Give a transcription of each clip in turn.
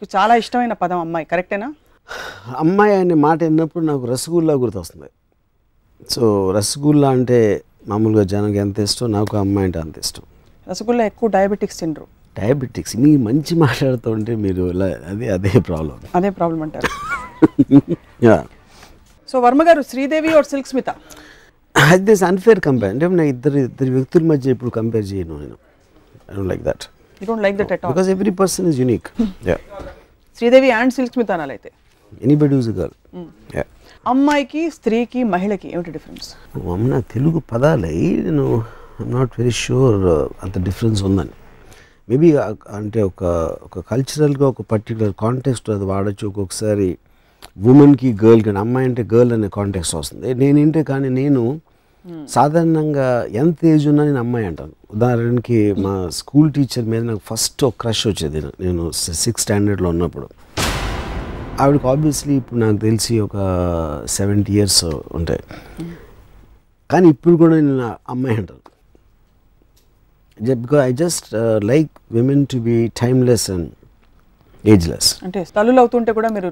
మీకు చాలా ఇష్టమైన పదం అమ్మాయి, కరెక్టేనా? అమ్మాయి అనే మాట విన్నప్పుడు నాకు రసగుల్లా గుర్తొస్తుంది. సో రసగుల్లా అంటే మామూలుగా జనానికి ఎంత ఇష్టం, నాకు అమ్మాయి అంటే అంత ఇష్టం. రసగుల్లా ఎక్కువ డయాబెటిక్స్ తినరు. డయాబెటిక్స్ మీ మంచి మాట్లాడుతూ ఉంటే మీరు అదే ప్రాబ్లం. అదే ప్రాబ్లం అంటారు. సో వర్మ గారు, శ్రీదేవి ఆర్ సిల్క్ స్మిత? అది అన్ఫేర్ కంపేర్. అంటే నేను ఇద్దరు వ్యక్తుల మధ్య ఇప్పుడు కంపేర్ చేయను. నేను I don't like that. You don't like that at all? Because every person is unique. Sridevi and Silk Smitha అనాలైతే ఎనీబడి హూస్ ఎ గర్ల్. అమ్మాయికి, స్త్రీకి, మహిళకి ఏమిటి డిఫరెన్స్? నా తెలుగు పదాలై నేను ఐఎమ్ నాట్ వెరీ షూర్ అంత డిఫరెన్స్ ఉందని. మేబీ అంటే ఒక కల్చరల్గా ఒక పర్టికులర్ కాంటెక్స్ట్ అది వాడచ్చు. ఒక్కొక్కసారి ఉమెన్కి గర్ల్ కానీ, అమ్మాయి అంటే గర్ల్ అనే కాంటెక్స్ట్ వస్తుంది. నేనేంటే కానీ నేను సాధారణంగా ఎంత ఏజ్ ఉన్నా నేను అమ్మాయి అంటాను. ఉదాహరణకి మా స్కూల్ టీచర్ మీద నాకు ఫస్ట్ ఒక క్రష్ వచ్చేది. నేను 6th స్టాండర్డ్లో ఉన్నప్పుడు. ఆవిడకి ఆబ్వియస్లీ ఇప్పుడు నాకు తెలిసి ఒక 70 years ఉంటాయి. కానీ ఇప్పుడు కూడా నేను అమ్మాయి అంటాను. Because I just like women to be timeless and ageless. అంటే తల్లులు అవుతుంటే కూడా మీరు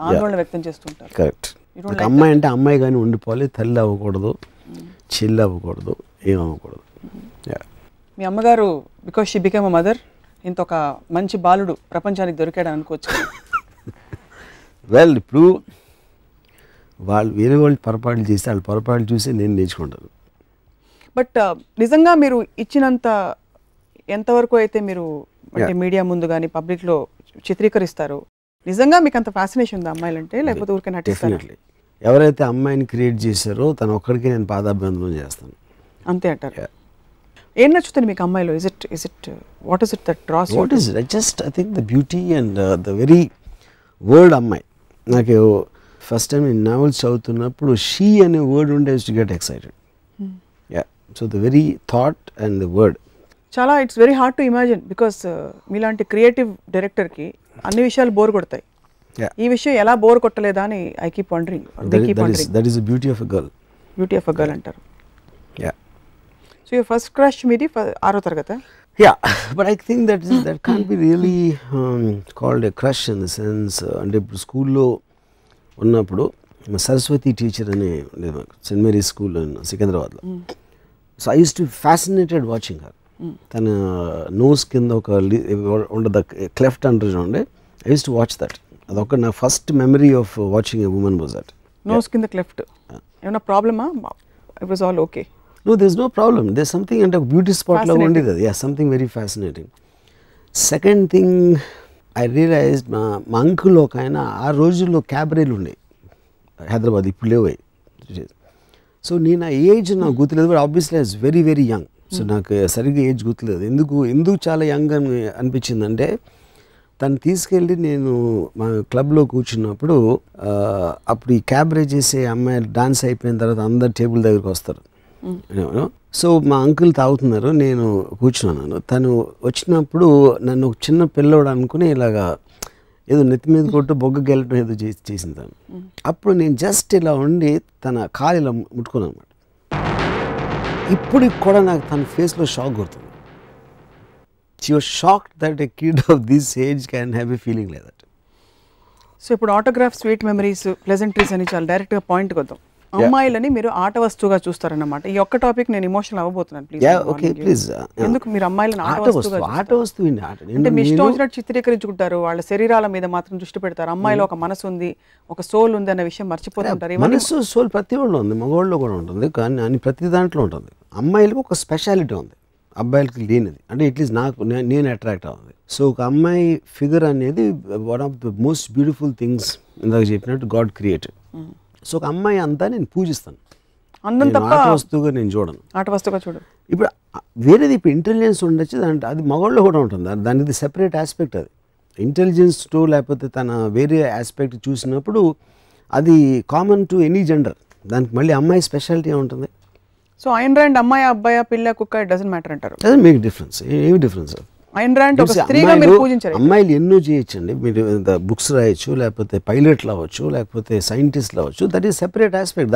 ఆందోళన వ్యక్తం చేస్తుంటారు. కరెక్ట్. అమ్మాయి అంటే అమ్మాయి కానీ ఉండిపోవాలి, తల్లి అవ్వకూడదు, చెల్లి అవ్వకూడదు, ఏం అవ్వకూడదు. మీ అమ్మగారు because she became a mother, ఇంత ఒక మంచి బాలుడు ప్రపంచానికి దొరికాడు అనుకోవచ్చు. వెల్, ఇప్పుడు వేరే వాళ్ళు పొరపాట్లు చేస్తే వాళ్ళ పొరపాట్లు చూసి నేను నేర్చుకుంటాను. బట్ నిజంగా మీరు ఇచ్చినంత ఎంతవరకు అయితే మీరు అంటే మీడియా ముందు కానీ పబ్లిక్లో చిత్రీకరిస్తారు, నిజంగా మీకు అంత ఫ్యాసినేషన్ ఉంది అమ్మాయిలంటే, లేకపోతే ఊరికే నటిస్తారు? డెఫినెట్లీ. ఎవరైతే అమ్మాయిని క్రియేట్ చేశారో తను ఒక్కడికి నేను పాదాభివందనం చేస్తాను. అంతే అంటారు. ఏం నచ్చుతుంది మీకు అమ్మాయిలో? What is it that draws you? What is it? Just I think the beauty and the very word అమ్మాయి. నాకు ఫస్ట్ టైం నేను నావెల్స్ చదువుతున్నప్పుడు షీ అనే వర్డ్ ఉంటే to get excited. So the very thought and the word చాలా it's very hard to imagine. Because మీలాంటి creative డైరెక్టర్కి అన్ని విషయాలు బోర్ కొడతాయి. ఈ విషయం ఎలా బోర్ కొట్టలేదా అని I keep wondering. That is the beauty of a girl. Beauty of a girl అంటారు. సో యువర్ ఫస్ట్ క్రష్ మీది 6వ తరగతి? Yeah, but I think that can't be really called a crush in the sense. అంటే ఇప్పుడు స్కూల్లో ఉన్నప్పుడు మా Saraswati teacher అని ఉండేది మాకు, సెయింట్ మేరీస్ స్కూల్ సికింద్రాబాద్లో. So I used to fascinated watching her. తన నోస్ కింద ఒక ఉండదు, క్లెఫ్ట్ అంటారు చూడండి. I used to watch that. అదొక నా first memory of watching a woman was that. Nose కింద క్లెఫ్ట్ ఏమైనా ప్రాబ్లమా? It was all okay? No, there's no problem. There's something అంటే బ్యూటీ స్పాట్లో ఉండేది అది. Something very fascinating. Second thing I realized, మా అంకుల్ ఒక ఆయన ఆ రోజుల్లో క్యాబరేలు ఉండే హైదరాబాద్, ఇప్పుడు లేవు. సో నేను ఆ ఏజ్ నాకు గుర్తులేదు, but obviously I was very very young. So నాకు సరిగ్గా ఏజ్ గుర్తులేదు. ఎందుకు చాలా యంగ్ అని అనిపించిందంటే, తను తీసుకెళ్ళి నేను మా క్లబ్లో కూర్చున్నప్పుడు, అప్పుడు ఈ క్యాబరే చేసే అమ్మాయిలు డాన్స్ అయిపోయిన తర్వాత అందరు టేబుల్ దగ్గరికి వస్తారు. సో మా అంకుల్ తాగుతున్నారు, నేను కూర్చున్నాను. తను వచ్చినప్పుడు నన్ను ఒక చిన్న పిల్లోడు అనుకుని ఇలాగా ఏదో నెత్తి మీద కొట్టు బొగ్గ గెలటం ఏదో చేసింది తను. అప్పుడు నేను జస్ట్ ఇలా ఉండి తన కాలు ఇలా ముట్టుకున్నాను అనమాట. ఇప్పటికి కూడా నాకు తన ఫేస్లో షాక్ కొడుతుంది. She was shocked that a kid of this age can have a feeling like that. So ఇప్పుడు ఆటోగ్రాఫ్, స్వీట్ మెమరీస్, ప్లెజెంట్రీస్ అని చాలా డైరెక్ట్గా పాయింట్కి వద్దాం. అమ్మాయిలని మీరు ఆట వస్తువుగా చూస్తారన్నమాట. ఈ ఒక్క టాపిక్ నేను ఎమోషనల్ అవ్వబోతున్నాను. ప్లీజ్. ఎందుకు మీరు అమ్మాయిలను ఆట వస్తువు అంటే మీ ఇష్టం వచ్చినట్టు చిత్రీకరించుకుంటారు, వాళ్ళ శరీరాల మీద మాత్రం దృష్టి పెడతారు. అమ్మాయిలో ఒక మనసు ఉంది, ఒక సోల్ ఉంది అన్న విషయం మర్చిపోతుంటారు. మనసు, సోల్ ప్రతి వాళ్ళు ఉంది, మగవాళ్ళు కూడా ఉంటుంది, కానీ ప్రతి దాంట్లో ఉంటుంది. అమ్మాయిలకు ఒక స్పెషాలిటీ ఉంది, అబ్బాయిలకి లేనిది. అంటే ఇట్లీస్ట్ నేను అట్రాక్ట్ అవుతుంది. సో ఒక అమ్మాయి ఫిగర్ అనేది one of the most beautiful things ఇందాక చెప్పినట్టు గాడ్ క్రియేటెడ్. సో ఒక అమ్మాయి అంతా నేను పూజిస్తాను. ఆట వస్తువుగా నేను చూడను. ఆట వస్తువుగా చూడను. ఇప్పుడు వేరేది ఇప్పుడు ఇంటెలిజెన్స్ ఉండొచ్చు, అది మగవాళ్ళు కూడా ఉంటుంది. దానిది సెపరేట్ ఆస్పెక్ట్. అది ఇంటెలిజెన్స్ టు లేకపోతే తన వేరే ఆస్పెక్ట్ చూసినప్పుడు అది కామన్ టు ఎనీ జెండర్. దానికి మళ్ళీ అమ్మాయి స్పెషాలిటీ ఉంటుంది. సో ఐన్ ర్యాండ్ అమ్మాయి, అబ్బాయి, పిల్ల, కుక్క, ఇట్ డజంట్ మ్యాటర్ అంటారు. Doesn't make difference. ఏమి డిఫరెన్స్? ఐన్ ర్యాండ్ ఒక స్త్రీగా మీరు పూజించారు. అమ్మాయిలు ఎన్నో చేయొచ్చండి. మీరు బుక్స్ రాయొచ్చు, లేకపోతే పైలట్లు అవ్వచ్చు, లేకపోతే సైంటిస్ట్లు అవ్వచ్చు. That is separate aspect.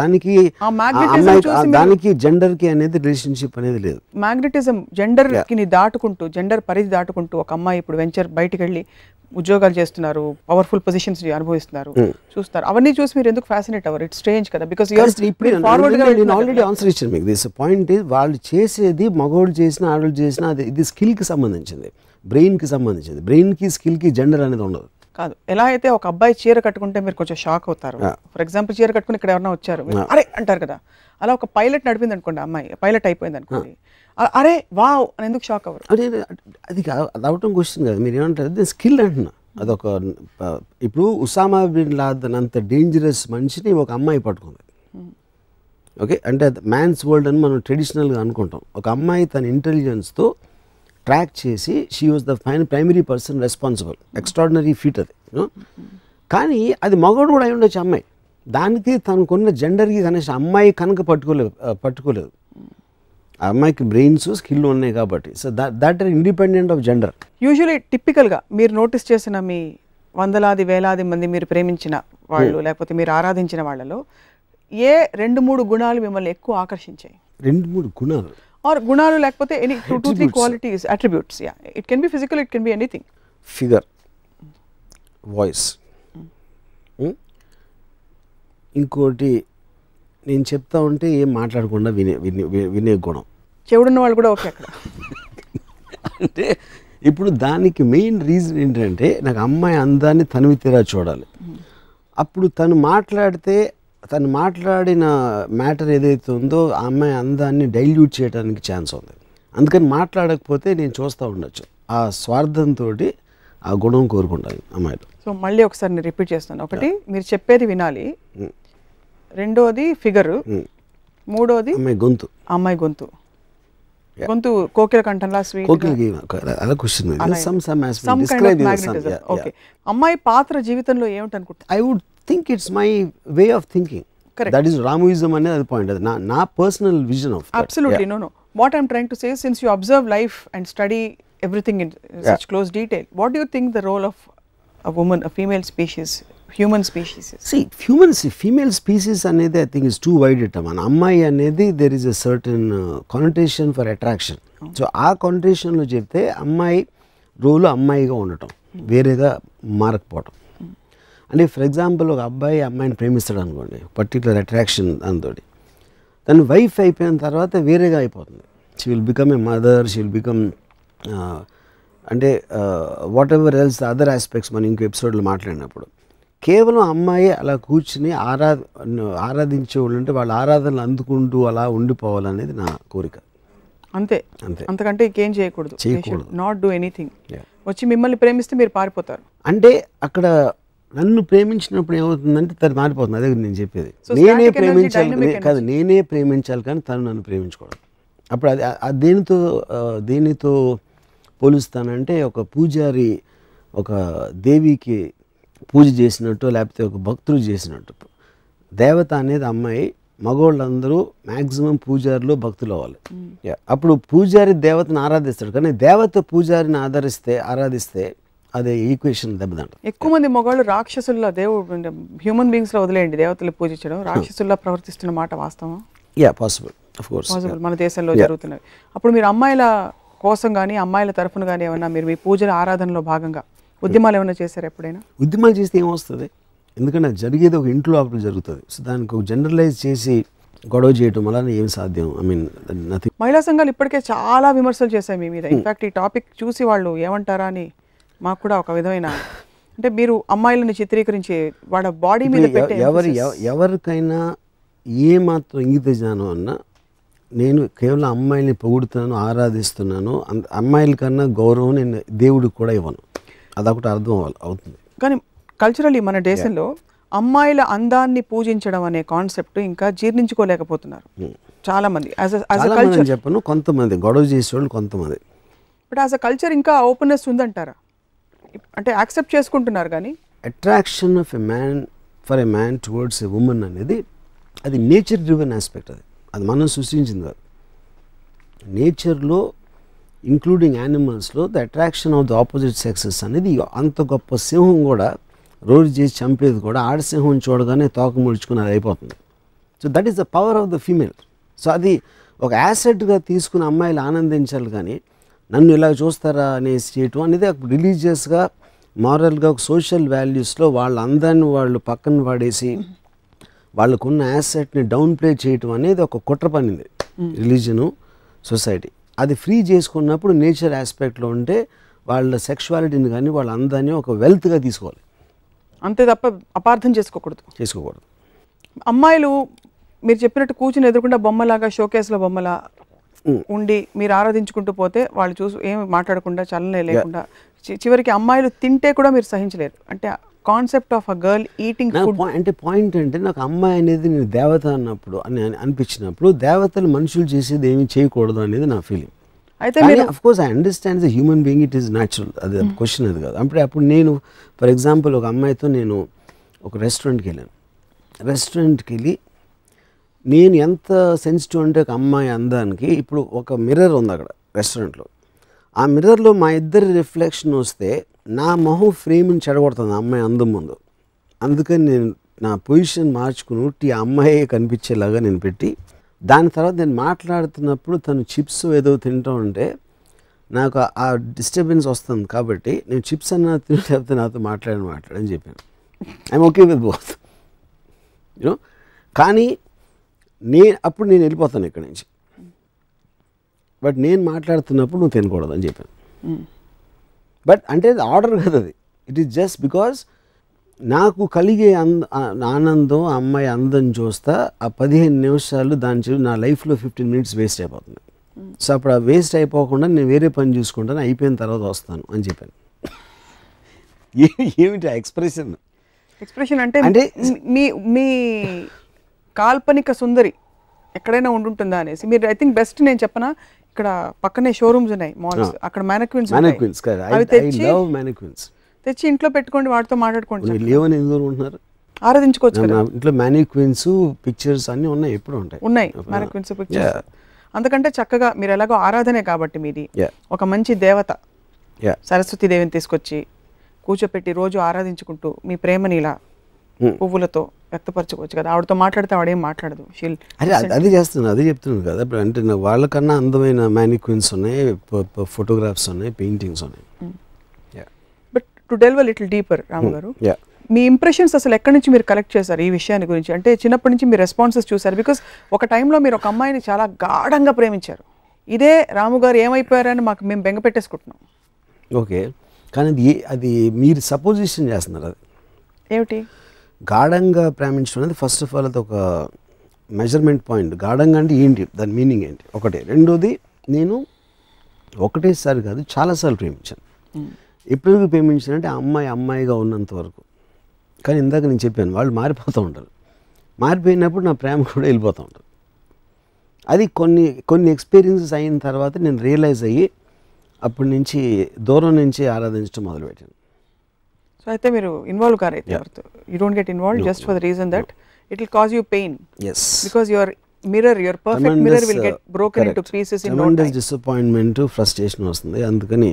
దానికి జెండర్కి అనేది రిలేషన్షిప్ అనేది లేదు. మ్యాగ్నెటిజం జెండర్కి దాటుకుంటూ, జెండర్ పరిధి దాటుకుంటూ ఒక అమ్మాయి ఇప్పుడు వెంచర్ బయటికి వెళ్ళి ఉద్యోగాలు చేస్తున్నారు, పవర్ఫుల్ పొజిషన్స్ అనుభవిస్తున్నారు, చూస్తారు. అవన్నీ చూసి మీరు ఎందుకు ఫ్యాసినేట్ అవ్వరు? ఇట్స్ స్ట్రేంజ్ కదా, బికాస్ నేను ఆల్రెడీ ఆన్సర్ ఇచ్చాను మీకు. దిస్ పాయింట్ వాళ్ళు చేసేది మగవాళ్ళు చేసినా ఆడవాళ్ళు చేసినా అది ఇది స్కిల్కి సంబంధించింది, బ్రెయిన్కి సంబంధించింది. బ్రెయిన్కి స్కిల్కి జెండర్ అనేది ఉండదు. కాదు, ఎలా అయితే ఒక అబ్బాయి చీర కట్టుకుంటే మీరు కొంచెం షాక్ అవుతారు. ఫర్ ఎగ్జాంపుల్ చీర కట్టుకుని ఇక్కడ ఎవరైనా వచ్చారు, అరే అంటారు కదా. అలా ఒక పైలట్ నడిపింది అనుకోండి, అమ్మాయి పైలట్ అయిపోయింది అనుకోండి, అరే వావ్ అని ఎందుకు షాక్ అవ్వరు? అదే అది అవటం క్వశ్చన్ కదా. మీరు ఏమంటారు, అది స్కిల్ అంటున్నా. అదొక ఇప్పుడు ఉసామా బిన్ లాదెన్ అంత డేంజరస్ మనిషిని ఒక అమ్మాయి పట్టుకుంది. ఓకే, అంటే మ్యాన్స్ వరల్డ్ అని మనం ట్రెడిషనల్గా అనుకుంటాం. ఒక అమ్మాయి తన ఇంటెలిజెన్స్తో ట్రాక్ చేసి she was the primary person responsible. Extraordinary feet అది. కానీ అది మగవాడు కూడా అయి ఉండొచ్చు అమ్మాయి. దానికి తనకున్న జెండర్కి కనీసం అమ్మాయి కనుక పట్టుకోలేదు. ఆ అమ్మాయికి బ్రెయిన్స్ స్కిల్ ఉన్నాయి కాబట్టి. So that are independent of gender. Usually టిపికల్గా మీరు నోటీస్ చేసిన మీ వందలాది వేలాది మంది మీరు ప్రేమించిన వాళ్ళు లేకపోతే మీరు ఆరాధించిన వాళ్ళలో ఏ 2-3 గుణాలు మిమ్మల్ని ఎక్కువ ఆకర్షించాయి? 2-3 గుణాలు ఆర్ గుణాలు లేకపోతే any 2-3 qualities, attributes. Yeah, it can B physical, it can be anything. Figure, voice, ఇంకోటి నేను చెప్తా ఉంటే ఏం మాట్లాడకుండా వినే గుణం. చెవుడున్న వాళ్ళు కూడా ఓకే అక్కడ. అంటే ఇప్పుడు దానికి మెయిన్ రీజన్ ఏంటంటే నాకు అమ్మాయి అందాన్ని తనివి తీరా చూడాలి. అప్పుడు తను మాట్లాడిన మ్యాటర్ ఏదైతే ఉందో ఆ అమ్మాయి అందాన్ని డైల్యూట్ చేయడానికి ఛాన్స్ ఉంది. అందుకని మాట్లాడకపోతే నేను చూస్తూ ఉండొచ్చు. ఆ స్వార్థంతో ఆ గుణం కోరుకుంటాను అమ్మాయిలు. సో మళ్ళీ ఒకసారి నేను రిపీట్ చేస్తాను. ఒకటి, మీరు చెప్పేది వినాలి. రెండోది ఫిగర్. మూడోది అమ్మాయి గొంతు కోకిల కంఠంలా స్వీట్. ఓకే, అమ్మాయి పాత్ర జీవితంలో ఏమిటనుకుంటా? I would think it's my way of thinking. That is రామోయిజం అనేది అది పాయింట్. అది నా personal vision of that. Absolutely. No what I'm trying to say, since you observe life and study everything in such close detail, what do you think the role of a woman, a female species, human species is? See, female species anedi I think is too wide a term. An ammai anedi there is a certain connotation for attraction. So aa connotation lo chepte ammai role ammai ga undatam, verega మారకపోవటం. అంటే for example ఒక అబ్బాయి అమ్మాయిని ప్రేమిస్తాడు అనుకోండి, particular attraction దాంతోటి, తను wife అయిపోయిన తర్వాత వేరేగా అయిపోతుంది. She will become a mother, she will become అంటే whatever else other aspects మనం ఇంకో ఎపిసోడ్లో మాట్లాడినప్పుడు కేవలం అమ్మాయి అలా కూర్చుని ఆరాధించే వాళ్ళు ఉంటే వాళ్ళ ఆరాధనలు అందుకుంటూ అలా ఉండిపోవాలనేది నా కోరిక. అంతే, అంతకంటే ఇంకేం చేయకూడదు. Not do anything. వచ్చి మిమ్మల్ని ప్రేమిస్తే మీరు పారిపోతారు. అంటే అక్కడ నన్ను ప్రేమించినప్పుడు ఏమవుతుందంటే తను మారిపోతుంది. అదే నేను చెప్పేది. నేనే ప్రేమించాలి కానీ తను నన్ను ప్రేమించకూడదు. అప్పుడు అది దేనితో పోలుస్తానంటే ఒక పూజారి ఒక దేవికి పూజ చేసినట్టు లేకపోతే ఒక భక్తుడు చేసినట్టు. దేవత అనేది అమ్మాయి, మగవాళ్ళందరూ మ్యాక్సిమం పూజారులు భక్తులు అవ్వాలి. అప్పుడు పూజారి దేవతను ఆరాధిస్తాడు, కానీ దేవత పూజారిని ఆరాధిస్తే అదే ఈక్వేషన్ దెబ్బతింటారు. ఎక్కువ మంది మగవాళ్ళు రాక్షసుల్లా, దేవుడు హ్యూమన్ బీయింగ్స్ లో వదిలేయండి దేవతలు పూజించడం, రాక్షసుల్లా ప్రవర్తిస్తున్న మాట వాస్తవం? పాసిబుల్, ఆఫ్ కోర్స్ పాసిబుల్, మన దేశంలో జరుగుతున్నవి. అప్పుడు మీరు అమ్మాయిల కోసం కానీ అమ్మాయిల తరఫున కానీ ఏమన్నా మీరు మీ పూజల ఆరాధనలో భాగంగా ఉద్యమాలు ఏమైనా చేశారు ఎప్పుడైనా? ఉద్యమాలు చేస్తే ఏమొస్తుంది? ఎందుకంటే అది జరిగేది ఒక ఇంట్లో లోపల జరుగుతుంది. సో దానికి ఒక జనరలైజ్ చేసి గొడవ చేయడం వల్ల ఏం సాధ్యం? I mean nothing. మహిళా సంఘాలు ఇప్పటికే చాలా విమర్శలు చేశాయి మీ మీద. ఇన్ఫాక్ట్ ఈ టాపిక్ చూసి వాళ్ళు ఏమంటారా అని మాకు కూడా ఒక విధమైన, అంటే మీరు అమ్మాయిలను చిత్రీకరించి వాళ్ళ బాడీ మీద పెట్టే ఎవరికైనా ఏమాత్రం ఇంగిత జ్ఞానం అన్నా నేను కేవలం అమ్మాయిని పొగుడుతున్నాను, ఆరాధిస్తున్నాను, అమ్మాయిల కన్నా గౌరవం నేను దేవుడికి కూడా ఇవ్వను. అదొకటి అర్థం అవుతుంది. కానీ కల్చరల్లీ మన దేశంలో అమ్మాయిల అందాన్ని పూజించడం అనే కాన్సెప్ట్ ఇంకా జీర్ణించుకోలేకపోతున్నారు చాలా మంది. చెప్పను, కొంతమంది గొడవ చేసేవాళ్ళు కొంతమంది. బట్ యాజ్ అ కల్చర్ ఇంకా ఓపెన్నెస్ ఉందంటారా? అంటే యాక్సెప్ట్ చేసుకుంటున్నారు. కానీ attraction of for a man towards a women అనేది అది నేచర్ డ్రివెన్ ఆస్పెక్ట్. అది మనం సృష్టించింది కాదు. నేచర్లో ఇంక్లూడింగ్ యానిమల్స్లో the attraction of the opposite sexes అనేది అంత గొప్ప సింహం కూడా రోజు చేసి చంపేది కూడా ఆడసింహం చూడగానే తోక ముడుచుకుని అది అయిపోతుంది. So that is the power of the female. So అది ఒక యాసెట్గా తీసుకుని అమ్మాయిలు ఆనందించాలి, కానీ నన్ను ఇలా చూస్తారా అనేసి చేయటం అనేది రిలీజియస్గా మారల్గా ఒక సోషల్ వాల్యూస్లో వాళ్ళ అందాన్ని వాళ్ళు పక్కన పడేసి వాళ్ళకున్న యాసెట్ని డౌన్ ప్లే చేయటం అనేది ఒక కుట్ర పనింది రిలీజను సొసైటీ. అది ఫ్రీ చేసుకున్నప్పుడు నేచర్ ఆస్పెక్ట్లో ఉంటే వాళ్ళ సెక్షువాలిటీని కానీ వాళ్ళ అందాన్ని ఒక వెల్త్గా తీసుకోవాలి, అంతే తప్ప అపార్థం చేసుకోకూడదు. అమ్మాయిలు మీరు చెప్పినట్టు కూర్చుని ఎదురుకుండా బొమ్మలాగా షోకేస్లో బొమ్మలా ఉండి మీరు ఆరాధించుకుంటూ పోతే వాళ్ళు చూసి ఏమి మాట్లాడకుండా చల్లనే లేకుండా చివరికి అమ్మాయిలు తింటే కూడా మీరు సహించలేరు. అంటే concept of a girl eating food అంటే పాయింట్ అంటే నాకు అమ్మాయి అనేది నేను దేవత అన్నప్పుడు అని అనిపించినప్పుడు దేవతలు మనుషులు చేసేది ఏమి చేయకూడదు అనేది నా ఫీలింగ్. అయితే of course I understand the human being, it is natural, అది క్వశ్చన్ అది కాదు. అప్పుడు నేను ఫర్ ఎగ్జాంపుల్ ఒక అమ్మాయితో నేను ఒక రెస్టారెంట్కి వెళ్ళాను. రెస్టారెంట్కి వెళ్ళి నేను ఎంత సెన్సిటివ్ అంటే ఒక అమ్మాయి అందానికి, ఇప్పుడు ఒక మిర్రర్ ఉంది అక్కడ రెస్టారెంట్లో, ఆ మిర్రర్లో మా ఇద్దరి రిఫ్లెక్షన్ వస్తే నా మొహం ఫ్రేమ్ని చెడగొడుతుంది ఆ అమ్మాయి అందం ముందు. అందుకని నేను నా పొజిషన్ మార్చుకుని ఆ అమ్మాయి కనిపించేలాగా నేను పెట్టి, దాని తర్వాత నేను మాట్లాడుతున్నప్పుడు తను చిప్స్ ఏదో తింటూ ఉంటే నాకు ఆ డిస్టర్బెన్స్ వస్తుంది. కాబట్టి నేను చిప్స్ అన్నా తింటే నాతో మాట్లాడని చెప్పాను. I'm okay with both you know. కానీ అప్పుడు నేను వెళ్ళిపోతాను ఇక్కడి నుంచి, బట్ నేను మాట్లాడుతున్నప్పుడు నువ్వు తినకూడదు అని చెప్పాను. బట్ అంటే ఆర్డర్ కదా అది, ఇట్ ఈస్ జస్ట్ బికాజ్ నాకు కలిగే ఆనందం ఆ అమ్మాయి అందం చూస్తా ఆ 15 నిమిషాలు దాని నా లైఫ్లో 15 మినిట్స్ వేస్ట్ అయిపోతుంది. సో అప్పుడు ఆ వేస్ట్ అయిపోకుండా నేను వేరే పని చూసుకుంటాను, అయిపోయిన తర్వాత వస్తాను అని చెప్పాను. ఏమిటి ఆ ఎక్స్ప్రెషన్ అంటే మీ కాల్పనిక సుందరి ఎక్కడైనా ఉంటుందా అనేసి మీరు ఐ థింక్ బెస్ట్ నేను చెప్పనా, ఇక్కడ పక్కనే షోరూమ్స్ ఉన్నాయి మాల్స్, అక్కడ మ్యానిక్విన్స్ తెచ్చి ఇంట్లో పెట్టుకోండి, వాటితో మాట్లాడుకోండి. ఆరాధించుకోవచ్చు కదా ఇంట్లో మ్యానిక్విన్స్ పిక్చర్స్ అన్ని ఉన్నాయి, ఎప్పుడు ఉన్నాయి మ్యానిక్విన్స్ పిక్చర్స్. అందుకంటే చక్కగా మీరు ఎలాగో ఆరాధనే కాబట్టి మీది ఒక మంచి దేవత సరస్వతి దేవిని తీసుకొచ్చి కూర్చోపెట్టి రోజు ఆరాధించుకుంటూ మీ ప్రేమని ఇలా పువ్వులతో వ్యక్తపరచుకోవచ్చు కదా. ఆవిడతో మాట్లాడితే ఆవిడేం మాట్లాడదు. అది చేస్తున్నాను, అదే చెప్తున్నాను కదా. అంటే వాళ్ళకన్నా అందమైన మ్యానిక్విన్స్ ఉన్నాయి, ఫోటోగ్రాఫ్స్ ఉన్నాయి, పెయింటింగ్స్ ఉన్నాయి. But to delve a little deeper Ramu garu, మీ ఇంప్రెషన్స్ అసలు ఎక్కడి నుంచి మీరు కలెక్ట్ చేశారు ఈ విషయాన్ని గురించి? అంటే చిన్నప్పటి నుంచి మీరు రెస్పాన్సెస్ చూసారు, బికాస్ ఒక టైంలో మీరు ఒక అమ్మాయిని చాలా గాఢంగా ప్రేమించారు. ఇదే రాము గారు ఏమైపోయారని మేము బెంగ పెట్టేసుకుంటున్నాం. ఓకే, కానీ అది మీరు సపోజిషన్ చేస్తున్నారు. అది ఏమిటి గాఢంగా ప్రేమించడం అనేది ఫస్ట్ ఆఫ్ ఆల్ అది ఒక మెజర్మెంట్ పాయింట్. గాఢంగా అంటే ఏంటి, దాని మీనింగ్ ఏంటి ఒకటి. రెండోది, నేను ఒకటేసారి కాదు చాలాసార్లు ప్రేమించాను. ఎప్పుడు ప్రేమించానంటే అమ్మాయిగా ఉన్నంత వరకు. కానీ ఇందాక నేను చెప్పాను, వాళ్ళు మారిపోతూ ఉంటారు. మారిపోయినప్పుడు నా ప్రేమ కూడా వెళ్ళిపోతూ ఉంటుంది. అది కొన్ని ఎక్స్పీరియన్సెస్ అయిన తర్వాత నేను రియలైజ్ అయ్యి అప్పటి నుంచి దూరం నుంచి ఆరాధించడం మొదలుపెట్టాను. సో అయితే మీరు ఇన్వాల్వ్ కారైతే you don't get involve just for the reason that it will cause you pain. Yes, because your perfect mirror will get broken into pieces in no time. Disappointment, frustration వస్తుంది. అందుకని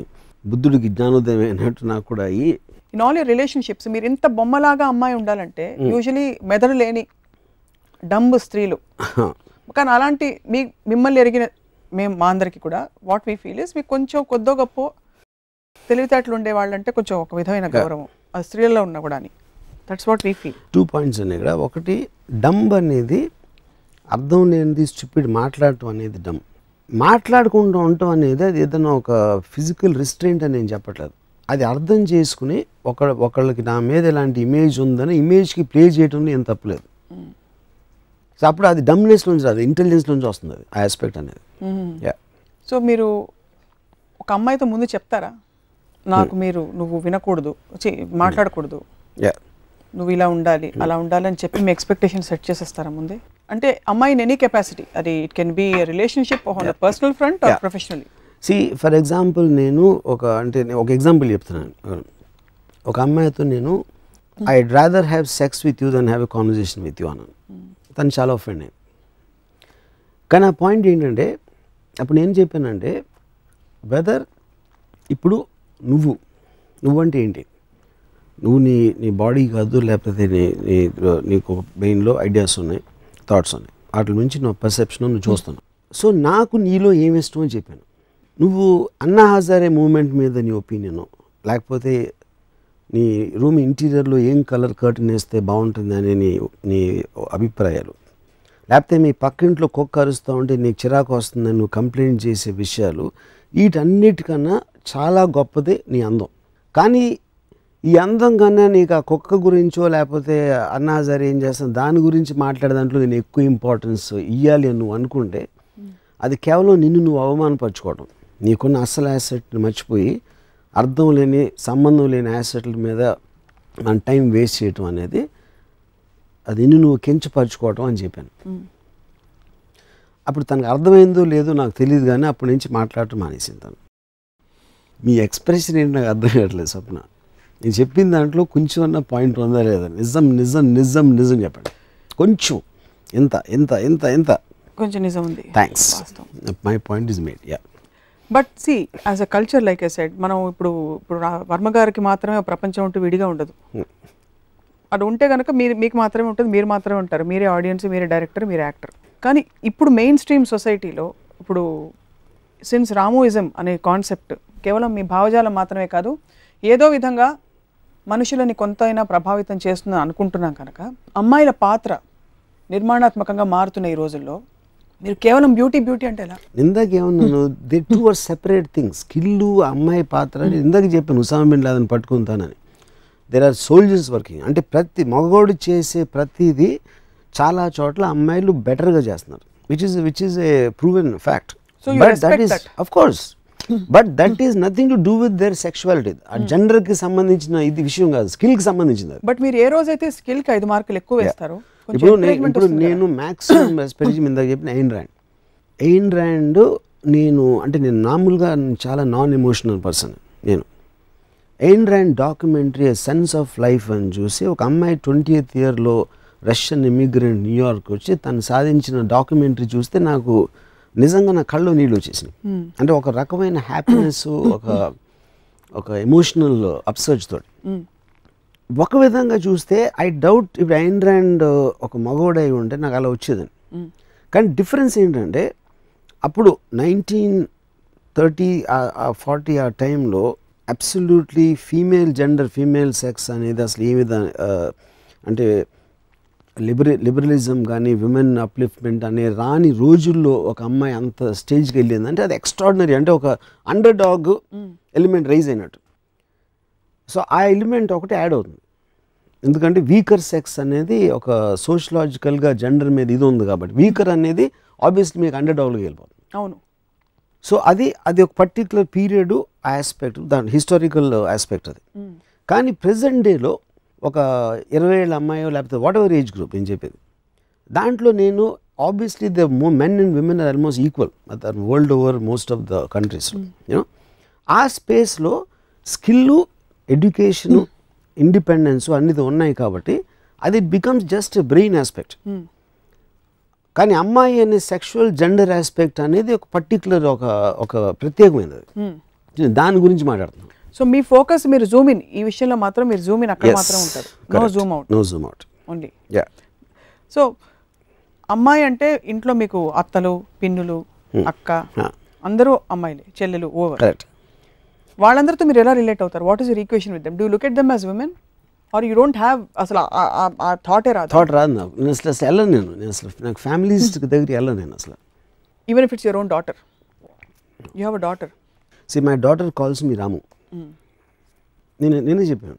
బుద్ధుడికి జ్ఞానోదయం అయినట్టు నాకు కూడా in all your relationships మీరు ఇంత బొమ్మలాగా అమ్మాయి ఉండాలంటే యూజువలీ మెదడు లేని డంబ్ స్త్రీలు. కానీ అలాంటి మిమ్మల్ని ఎరిగిన మా అందరికి కూడా వాట్ వీ ఫీల్ ఇస్ మీకు కొంచెం కొద్దో గొప్ప తెలివితేటలు ఉండే వాళ్ళంటే కొంచెం ఒక విధమైన గౌరవం అది స్త్రీలలో ఉన్నా కూడా అని. That's what we feel. 2 points ఉన్నాయి ఇక్కడ. ఒకటి, డంబ్ అనేది అర్థం లేనిది, స్టూపిడ్ మాట్లాడటం అనేది డంబ్. మాట్లాడుకుంటూ ఉండటం అనేది అది ఏదైనా ఒక ఫిజికల్ రిస్ట్రెయింట్ అని నేను చెప్పట్లేదు. అది అర్థం చేసుకుని ఒకళ్ళకి నా మీద ఎలాంటి ఇమేజ్ ఉందని ఇమేజ్కి ప్లే చేయటంలో ఏం తప్పలేదు. సో అప్పుడు అది డమ్నెస్ నుంచి రాదు, ఇంటెలిజెన్స్ నుంచి వస్తుంది అది, ఆ ఆస్పెక్ట్ అనేది. సో మీరు ఒక అమ్మాయితో ముందు చెప్తారా, నాకు నువ్వు వినకూడదు, మాట్లాడకూడదు, నువ్వు ఇలా ఉండాలి అలా ఉండాలి అని చెప్పి మీ ఎక్స్పెక్టేషన్ సెట్ చేసేస్తారా ముందే? అంటే అమ్మాయి ఇన్ ఎనీ కెపాసిటీ, అది it can be relationship on the personal front or professionally. For example నేను ఒక ఎగ్జాంపుల్ చెప్తున్నాను. ఒక అమ్మాయితో నేను I'd rather have sex with you then have a conversation with you అన్నాను. తను చాలా ఒఫెండ్ అయింది. కానీ ఆ పాయింట్ ఏంటంటే అప్పుడు నేను చెప్పానంటే, వెదర్ ఇప్పుడు నువ్వంటే ఏంటి, నువ్వు నీ బాడీ కాదు, లేకపోతే నీకు బ్రెయిన్లో ఐడియాస్ ఉన్నాయి, థాట్స్ ఉన్నాయి, వాటి నుంచి నువ్వు పర్సెప్షన్ నువ్వు చూస్తున్నావు. సో నాకు నీలో ఏమి ఇష్టం అని చెప్పాను. నువ్వు అన్నా హజారే మూమెంట్ మీద నీ ఒపీనియను, లేకపోతే నీ రూమ్ ఇంటీరియర్లో ఏం కలర్ కర్టన్ వేస్తే బాగుంటుంది అని నీ అభిప్రాయాలు, లేకపోతే మీ పక్కింట్లో కుక్క అరుస్తూ ఉంటే నీకు చిరాకు వస్తుందని నువ్వు కంప్లైంట్ చేసే విషయాలు, వీటన్నిటికన్నా చాలా గొప్పది నీ అందం. కానీ ఈ అందం కన్నా నీకు ఆ కుక్క గురించో లేకపోతే అన్నాజరి ఏం చేస్తాను దాని గురించి మాట్లాడే దాంట్లో నేను ఎక్కువ ఇంపార్టెన్స్ ఇవ్వాలి అని నువ్వు అనుకుంటే అది కేవలం నిన్ను నువ్వు అవమానపరచుకోవడం. నీకున్న అసలు యాసెట్ని మర్చిపోయి అర్థం లేని సంబంధం లేని యాసెట్ల మీద మన టైం వేస్ట్ చేయటం అనేది అది నిన్ను నువ్వు కించపరచుకోవటం అని చెప్పాను. అప్పుడు తనకు అర్థమైందో లేదో నాకు తెలియదు, కానీ అప్పటి నుంచి మాట్లాడటం మానేసింది తను. మీ ఎక్స్ప్రెషన్ ఏంటి నాకు అర్థం కావట్లేదు స్వప్న. నేను చెప్పిన దాంట్లో కొంచెం అన్న పాయింట్ ఉందా లేదా? నిజం నిజం నిజం నిజం చెప్పండి. కొంచెం ఎంత ఎంత ఎంత ఎంత కొంచెం నిజం ఉంది. Thanks, my point is made. Yeah, but see as a culture like I said, మనం ఇప్పుడు వర్మ గారికి మాత్రమే ప్రపంచం ఉంటూ విడిగా ఉండదు. అది ఉంటే కనుక మీకు మాత్రమే ఉంటుంది, మీరు మాత్రమే ఉంటారు, మీరే ఆడియన్స్, మీరే డైరెక్టర్, మీరే యాక్టర్. కానీ ఇప్పుడు మెయిన్ స్ట్రీమ్ సొసైటీలో ఇప్పుడు సిన్స్ రామోయిజం అనే కాన్సెప్ట్ కేవలం మీ భావజాలం మాత్రమే కాదు, ఏదో విధంగా మనుషులని కొంతైనా ప్రభావితం చేస్తుందని అనుకుంటున్నాం కనుక అమ్మాయిల పాత్ర నిర్మాణాత్మకంగా మారుతున్న ఈ రోజుల్లో మీరు కేవలం బ్యూటీ బ్యూటీ అంటే ఎలా? ఇందాక ఏమన్నాను, they two are separate things. Skill అమ్మాయి పాత్ర ఇందాక చెప్పాను, ఉసామా బిన్ లాదెన్ పట్టుకుంటానని. There are soldiers working. అంటే ప్రతి మగవాడు చేసే ప్రతిదీ చాలా చోట్ల అమ్మాయిలు బెటర్గా చేస్తున్నారు, which is a proven fact. But that is of course, but that is nothing to do with their sexuality. ఆ జెండర్కి సంబంధించిన ఇది విషయం కాదు, స్కిల్కి సంబంధించింది. బట్ మీరు ఏ రోజైతే స్కిల్కి 5 మార్కులు ఎక్కువ వేస్తారో, ఇప్పుడు నేను మ్యాక్సిమం రెస్పెక్ట్ ఇందాక చెప్పిన ఎయిన్ ర్యాండ్ నేను మామూలుగా చాలా నాన్ ఎమోషనల్ పర్సన్. నేను Ayn Rand documentary sense of life అని చూసి, ఒక అమ్మాయి 20th ఇయర్లో రష్యన్ ఇమిగ్రెంట్ న్యూయార్క్ వచ్చి తను సాధించిన డాక్యుమెంటరీ చూస్తే నాకు నిజంగా నా కళ్ళు నీళ్ళు వచ్చేసినాయి. అంటే ఒక రకమైన హ్యాపీనెస్, ఒక ఎమోషనల్ అప్సర్జ్ తోటి. ఒక విధంగా చూస్తే ఐ డౌట్ ఇప్పుడు ఎయిన్ ర్యాండ్ ఒక మగవాడై ఉంటే నాకు అలా వచ్చేదని. కానీ డిఫరెన్స్ ఏంటంటే అప్పుడు 1930 40 ఆ టైంలో అబ్సల్యూట్లీ ఫీమేల్ సెక్స్ అనేది అసలు ఏ విధంగా అంటే లిబరలిజం కానీ విమెన్ అప్లిఫ్ట్మెంట్ అనే రాని రోజుల్లో ఒక అమ్మాయి అంత స్టేజ్కి వెళ్ళిందంటే అది ఎక్స్ట్రాడినరీ. అంటే ఒక అండర్ డాగ్ ఎలిమెంట్ రైజ్ అయినట్టు. సో ఆ ఎలిమెంట్ ఒకటి యాడ్ అవుతుంది, ఎందుకంటే వీకర్ సెక్స్ అనేది ఒక సోషలాజికల్గా జెండర్ మీద ఇది ఉంది కాబట్టి వీకర్ అనేది ఆబ్వియస్లీ మీకు అండర్ డాగ్లోకి వెళ్ళిపోతుంది. అవును. సో అది ఒక పర్టికులర్ పీరియడ్ ఆస్పెక్ట్, దాని హిస్టారికల్ ఆస్పెక్ట్ అది. కానీ ప్రెజెంట్ డేలో ఒక 20 ఏళ్ళ అమ్మాయో లేకపోతే వాట్ ఎవర్ ఏజ్ గ్రూప్ నేను చెప్పేది, దాంట్లో నేను obviously the men and women are almost equal world over most of the countries. You know ఆ స్పేస్లో స్కిల్, ఎడ్యుకేషను, ఇండిపెండెన్స్ అన్నీ ఉన్నాయి కాబట్టి అది బికమ్స్ జస్ట్ బ్రెయిన్ ఆస్పెక్ట్. కానీ అమ్మాయి అనే సెక్షువల్ జెండర్ ఆస్పెక్ట్ అనేది ఒక పర్టికులర్ ఒక ప్రత్యేకమైనది. దాని గురించి మాట్లాడుతున్నాం. సో మీ ఫోకస్ మీరు జూమ్ ఇన్ ఈ విషయంలో మాత్రం మీరు జూమ్ ఇన్ అక్కడ మాత్రం ఉంటారు, no zoom out only. So అమ్మాయి అంటే ఇంట్లో మీకు అత్తలు, పిన్నులు, అక్క అందరూ అమ్మాయిలే, చెల్లెలు ఓవర్. వాళ్ళందరితో మీరు ఎలా రిలేట్ అవుతారు? What is your equation with them? Do you look at them as women or you don't have అసలు ఆ థాట్ రాదు నాకు. నేను అసలు వెళ్ళను, నేను అసలు నాకు ఫ్యామిలీస్ దగ్గరికి వెళ్ళను నేను అసలు. Even if it's your own daughter, you have a daughter. See my daughter calls me Ramu. నేనే చెప్పాను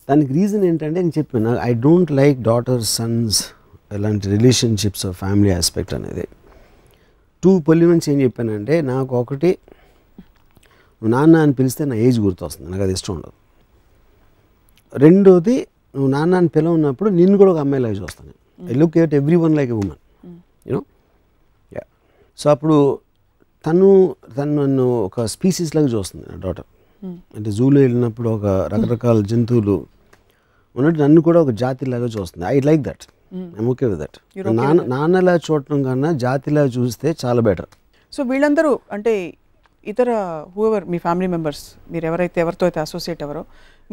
దానికి రీజన్ ఏంటంటే, నేను చెప్పాను I don't like daughter sons ఇలాంటి రిలేషన్షిప్స్ ఫ్యామిలీ ఆస్పెక్ట్ అనేది. 2 ఎలిమెంట్స్ ఏం చెప్పానంటే, నాకు ఒకటి నువ్వు నాన్న అని పిలిస్తే నా ఏజ్ గుర్తొస్తుంది, నాకు అది ఇష్టం ఉండదు. రెండోది నువ్వు నాన్న అని పిలవన్నప్పుడు నిన్ను కూడా ఒక అమ్మాయిలాగా చూస్తాను. I look at every one like a women, you know. So అప్పుడు తను నన్ను ఒక స్పీసీస్ లాగా చూస్తుంది నా డాటర్. అంటే జూలో వెళ్ళినప్పుడు ఒక రకరకాల జంతువులు ఉన్నట్టు నన్ను కూడా ఒక జాతిలాగా చూస్తుంది. I like that, I'm okay with that. నాన్నలా చూడటం కన్నా జాతిలా చూస్తే చాలా బెటర్. సో వీళ్ళందరూ అంటే ఇతర హూఎవర్ మీ ఫ్యామిలీ మెంబర్స్, మీరు ఎవరితో అయితే అసోసియేట్ ఎవరో,